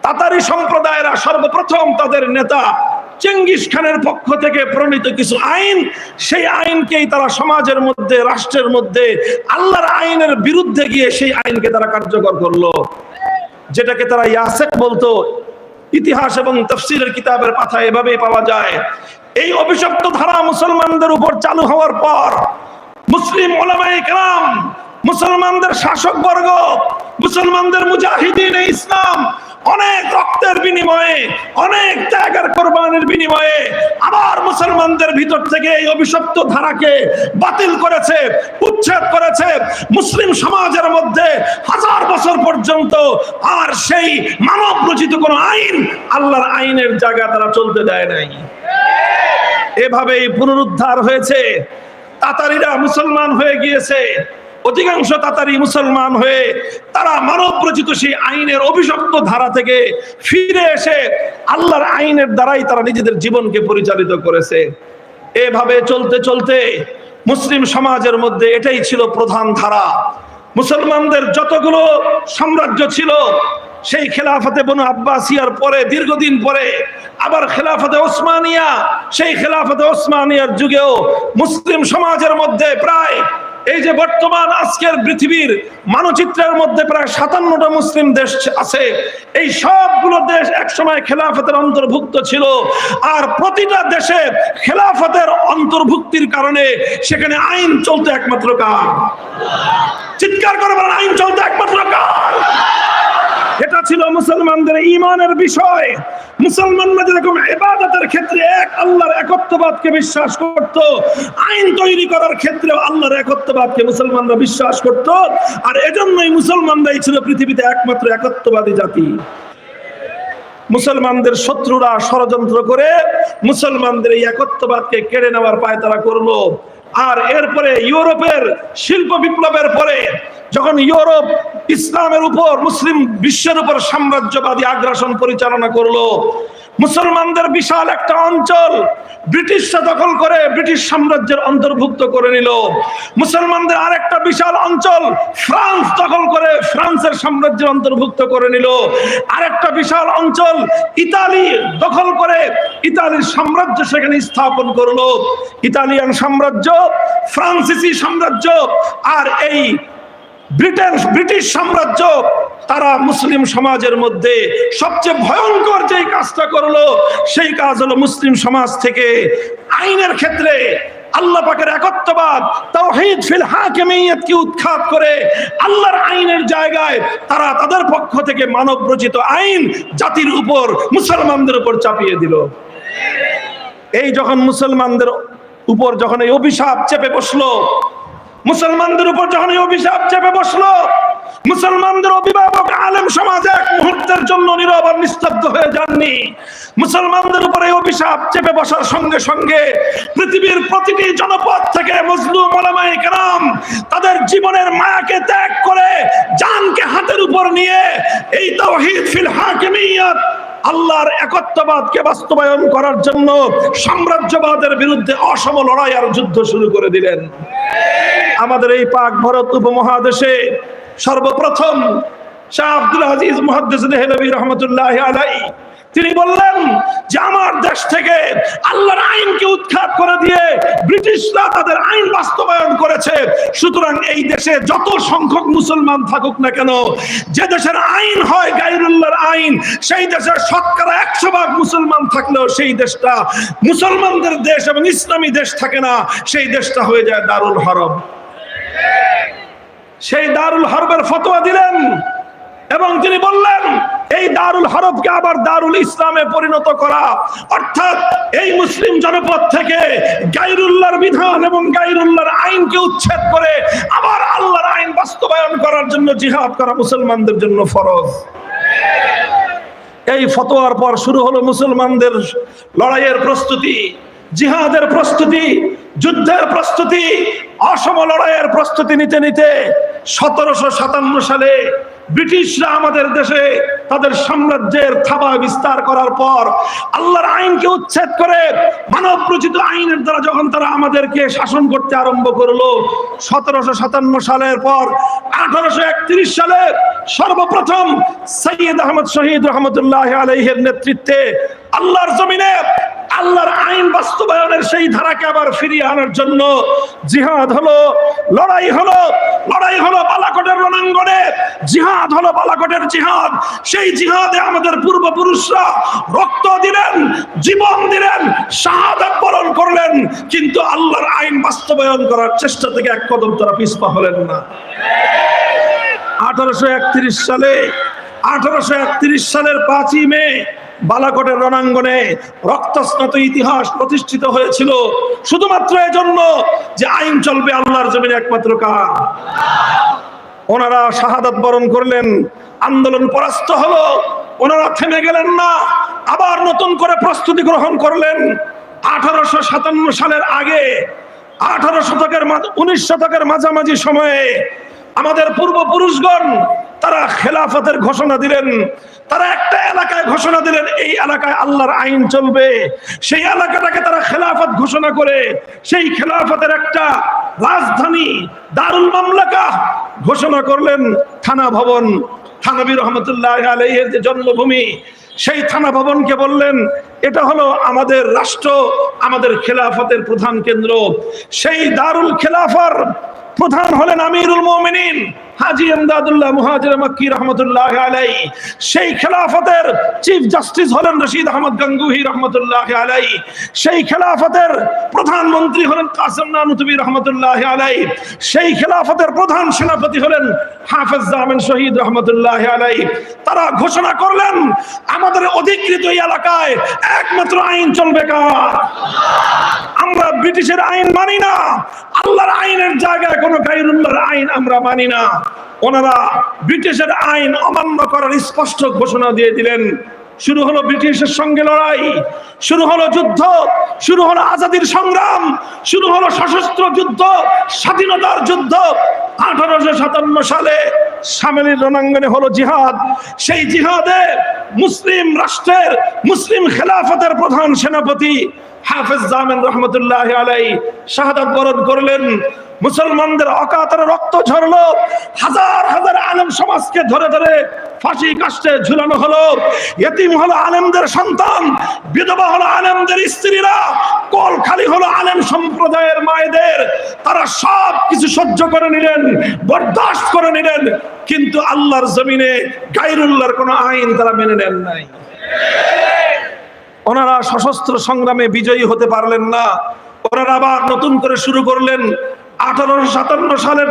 Speaker 3: তাতারি সম্প্রদায়েরা সর্বপ্রথম তাদের নেতা চেঙ্গিস খানের পক্ষ থেকে প্রণীত কিছু আইন, সেই আইনকেই তারা সমাজের মধ্যে, রাষ্ট্রের মধ্যে আল্লাহর আইনের বিরুদ্ধে গিয়ে সেই আইনকে তারা কার্যকর করলো, যেটাকে তারা ইয়াসেক বলতো। ইতিহাস এবং তাফসীরের কিতাবের পাতায় এভাবেই পাওয়া যায়। এই অভিশপ্ত ধারা মুসলমানদের উপর চালু হওয়ার পর মুসলিম উলামায়ে কেরাম, মুসলমানদের শাসকবর্গ, মুসলমানদের মুজাহিদিন ইসলাম অনেক রক্তের বিনিময়ে, অনেক ত্যাগের কোরবানির বিনিময়ে আবার মুসলমানদের ভিতর থেকে এই অভিশপ্ত ধারাকে বাতিল করেছে, উচ্ছেদ করেছে। মুসলিম সমাজের মধ্যে 1000 বছর পর্যন্ত আর সেই মানব রচিত কোন আইন, আল্লাহর আইনের জায়গা তারা চলতে দেয় নাই। এভাবেই পুনরুদ্ধার হয়েছে। তাতারিরা মুসলমান হয়ে গিয়েছে, অধিকাংশ তাতারি মুসলমান হয়ে তারা মানব রচিত সেই আইনের অভিশপ্ত ধারা থেকে ফিরে এসে আল্লাহর আইনের দ্বারাই তারা নিজেদের জীবনকে পরিচালিত করেছে। এভাবে চলতে চলতে মুসলিম সমাজের মধ্যে এটাই ছিল প্রধান ধারা। মুসলমানদের যতগুলো সাম্রাজ্য ছিল, সেই খেলাফতে বনু আব্বাসিয়ার পরে দীর্ঘদিন পরে আবার খেলাফতে ওসমানিয়া, সেই খেলাফতে ওসমানিয়ার যুগেও মুসলিম সমাজের মধ্যে প্রায় এই যে বর্তমান আজকের পৃথিবীর মানচিত্রের মধ্যে প্রায় 57টা মুসলিম দেশ আছে, এই সবগুলো দেশ একসময় খেলাফতের অন্তর্ভুক্ত ছিল। আর প্রতিটা দেশে খেলাফতের অন্তর্ভুক্তির কারণে সেখানে আইন চলতে একমাত্র কার? চিৎকার করে বলেন, আইন চলতে একমাত্র কার? এটা ছিল মুসলমানদের ঈমানের বিষয়। মুসলমানরা যেরকম ইবাদতের ক্ষেত্রে এক আল্লাহর একত্ববাদকে বিশ্বাস করত, আইন তৈরি করার ক্ষেত্রে আল্লাহর একত্ববাদকে মুসলমানরা বিশ্বাস করত। আর এজন্যই মুসলমানরাই ছিল পৃথিবীতে একমাত্র একত্ববাদী জাতি। মুসলমানদের শত্রুরা ষড়যন্ত্র করে মুসলমানদের এই একত্ববাদকে কেড়ে নেওয়ার পায়তারা করলো। আর এরপরে ইউরোপের শিল্প বিপ্লবের পরে যখন ইউরোপ ইসলামের উপর, মুসলিম বিশ্বের উপর সাম্রাজ্যবাদী আগ্রাসন পরিচালনা করলো, মুসলমানদের বিশাল একটা অঞ্চল ব্রিটিশরা দখল করে ব্রিটিশ সাম্রাজ্যের অন্তর্ভুক্ত করে নিল। মুসলমানদের আরেকটা বিশাল অঞ্চল ফ্রান্স দখল করে ফ্রান্সের সাম্রাজ্যের অন্তর্ভুক্ত করে নিল। আরেকটা বিশাল অঞ্চল ইতালি দখল করে ইতালির সাম্রাজ্য সেখানে স্থাপন করলো। ইতালিয়ান সাম্রাজ্য, ফ্রান্সিসি সাম্রাজ্য আর এই ব্রিটিশ সাম্রাজ্য, তারা মুসলিম সমাজের মধ্যে সবচেয়ে ভয়ঙ্কর যে কাজটা করলো, সেই কাজ হলো মুসলিম সমাজ থেকে আইনের ক্ষেত্রে আল্লাহ পাকের একত্ববাদ, তাওহীদ ফিল হাকিমিয়্যাত কে উৎখাত করে আল্লাহর আইনের জায়গায় তারা তাদের পক্ষ থেকে মানব রচিত আইন জাতির উপর, মুসলমানদের উপর চাপিয়ে দিল। এই যখন মুসলমানদের উপর যখন এই অভিশাপ চেপে বসলো, মুসলমানদের উপর যখন এই অভিশাপ চেপে বসলো, মুসলমানদের অভিভাবক আলেম সমাজ এক মুহূর্তের জন্য নীরব আর নিস্তব্ধ হয়ে যাননি। মুসলমানদের উপর এই অভিশাপ চেপে বসার সঙ্গে সঙ্গে পৃথিবীর প্রতিটি জনপদ থেকে মজলুম উলামায়ে কেরাম তাদের জীবনের মায়াকে ত্যাগ করে জানকে হাতের উপর নিয়ে এই তাওহীদ ফিল হাকিমিয়্যাত, আল্লাহর একত্ববাদকে বাস্তবায়ন করার জন্য সাম্রাজ্যবাদের বিরুদ্ধে অসম লড়াই আর যুদ্ধ শুরু করে দিলেন। আমাদের এই পাক ভারত উপমহাদেশে সর্বপ্রথম শাহ আব্দুল আজিজ মুহাদ্দিস দেহলভী রাহমাতুল্লাহি আলাইহি তিনি বললেন যে আমার দেশ থেকে আল্লাহর আইনকে উৎখাত করে দিয়ে ব্রিটিশরা তাদের আইন বাস্তবায়ন করেছে, সুতরাং এই দেশে যত সংখ্যক মুসলমান থাকুক না কেন, যে দেশের আইন হয় গায়রুল্লাহর আইন, সেই দেশের শতকরা 100% মুসলমান থাকলেও সেই দেশটা মুসলমানদের দেশ এবং ইসলামী দেশ থাকে না, সেই দেশটা হয়ে যায় দারুল হরব। সেই দারুল হরবের ফতোয়া দিলেন এবং তিনি বললেন এই দারুল হরবকে আবার দারুল ইসলামে পরিণত করা, অর্থাৎ এই মুসলিম জনপদ থেকে গায়রুল্লাহর বিধান এবং গায়রুল্লাহর আইনকে উচ্ছেদ করে আবার আল্লাহর আইন বাস্তবায়ন করার জন্য জিহাদ করা মুসলমানদের জন্য ফরজ। এই ফতোয়ার পর শুরু হলো মুসলমানদের লড়াইয়ের প্রস্তুতি, জিহাদের প্রস্তুতি, যুদ্ধের প্রস্তুতি, অসম লড়াইয়ের প্রস্তুতি নিতে নিতে 1757 সালে ব্রিটিশরা আমাদের দেশে তাদের সাম্রাজ্যের থাবা বিস্তার করার পর আল্লাহর আইনকে উচ্ছেদ করে মানব রচিত আইনের দ্বারা যখন তারা আমাদেরকে শাসন করতে আরম্ভ করলো, 1757 সালের পর 1831 সালে সর্বপ্রথম সৈয়দ আহমদ শহীদ রহমতুল্লাহ আলাইহির নেতৃত্বে আল্লাহর জমিনে আল্লাহর আইন বাস্তবায়নের সেই ধারাকে আবার ফিরিয়ে আনার জন্য জিহাদ হলো, লড়াই হলো বালাকোটের রণাঙ্গনে। জিহাদ হলো বালাকোটের জিহাদ। সেই জিহাদে আমাদের পূর্বপুরুষরা রক্ত দিলেন, জীবন দিলেন, শাহাদাত বরণ করলেন, কিন্তু আল্লাহর আইন বাস্তবায়ন করার চেষ্টা থেকে এক কদম তারা পিছপা হলেন না। 1831 সালের 5ই মে বালাকোটের রণাঙ্গনে রক্তস্নাত ইতিহাস প্রতিষ্ঠিত হয়েছিল শুধুমাত্র এজন্য যে আইন চলবে আল্লাহর জমিনে একমাত্র কার। ওনারা শাহাদাত বরণ করলেন, আন্দোলন পরাস্ত হলো, ওনারা থেমে গেলেন না, আবার নতুন করে প্রস্তুতি গ্রহণ করলেন। 1857 সালের আগে 19 শতকের মাঝামাঝি সময়ে আমাদের পূর্বপুরুষগণ তারা খেলাফতের ঘোষণা দিলেন। তারা একটা এলাকায় ঘোষণা দিলেন এই এলাকায় আল্লাহর আইন চলবে। সেই এলাকাটাকে তারা খেলাফত ঘোষণা করে সেই খেলাফতের একটা রাজধানী দারুল মামলাকা ঘোষণা করলেন। থানা ভবন, থানবী রহমতুল্লাহ আলাইহির যে জন্মভূমি, সেই থানা ভবনকে বললেন এটা হলো আমাদের রাষ্ট্র, আমাদের খেলাফতের প্রধান কেন্দ্র। সেই দারুল খেলাফার প্রধান হলেন আমিরুল মুমিনিন হাজী ইমদাদুল্লাহ মুহাজির মক্কি রহমতুল্লাহ আলাইহি। সেই খেলাফতের চিফ জাস্টিস হলেন রশিদ আহমদ গঙ্গুহি রহমতুল্লাহ আলাইহি। সেই খেলাফতের প্রধানমন্ত্রী হলেন কাসেম নানুতুবি রহমতুল্লাহ আলাইহি। সেই খেলাফতের প্রধান সেনাপতি হলেন হাফেজ জামিন শহীদ রহমতুল্লাহ আলাইহি। তারা ঘোষণা করলেন আমাদের অধিকৃত এই এলাকায় একমাত্র আইন চলবে কার? আমরা ব্রিটিশের আইন মানি না, আল্লাহর আইনের জায়গায় কোনো গায়রুল্লাহর আইন আমরা মানি না। ওনারা ব্রিটিশের আইন অমান্য করার স্পষ্ট ঘোষণা দিয়ে দিলেন। শুরু হলো ব্রিটিশের সঙ্গে লড়াই, শুরু হলো যুদ্ধ, শুরু হলো আজাদির সংগ্রাম, শুরু হলো সশস্ত্র যুদ্ধ, স্বাধীনতার যুদ্ধ। 1857 সালে শামেলির রণাঙ্গনে হলো জিহাদ। সেই জিহাদে মুসলিম রাষ্ট্রের, মুসলিম খেলাফতের প্রধান সেনাপতি হাফেজ জামিন রহমতুল্লাহ আলাইহি শাহাদাত বরণ করলেন। মুসলমানদের অকাতরে রক্ত ঝরলো, হাজার হাজার আলেম সমাজকে ধরে ধরে ফাঁসি কাস্টে ঝুলানো হলো। ইতিম হলো আলেমদের সন্তান, বিধবা হলো আলেমদের স্ত্রীরা, কল খালি হলো আলেম সম্প্রদায়ের মায়েদের। তারা সব কিছু সহ্য করে নিলেন, বরদাস্ত করে নিলেন, কিন্তু আল্লাহর জমিনে গায়রুল্লাহর কোনো আইন তারা মেনে নেন নাই। ওনারা সশস্ত্র সংগ্রামে বিজয়ী হতে পারলেন না। ওনারা আবার নতুন করে শুরু করলেন 1857 সালের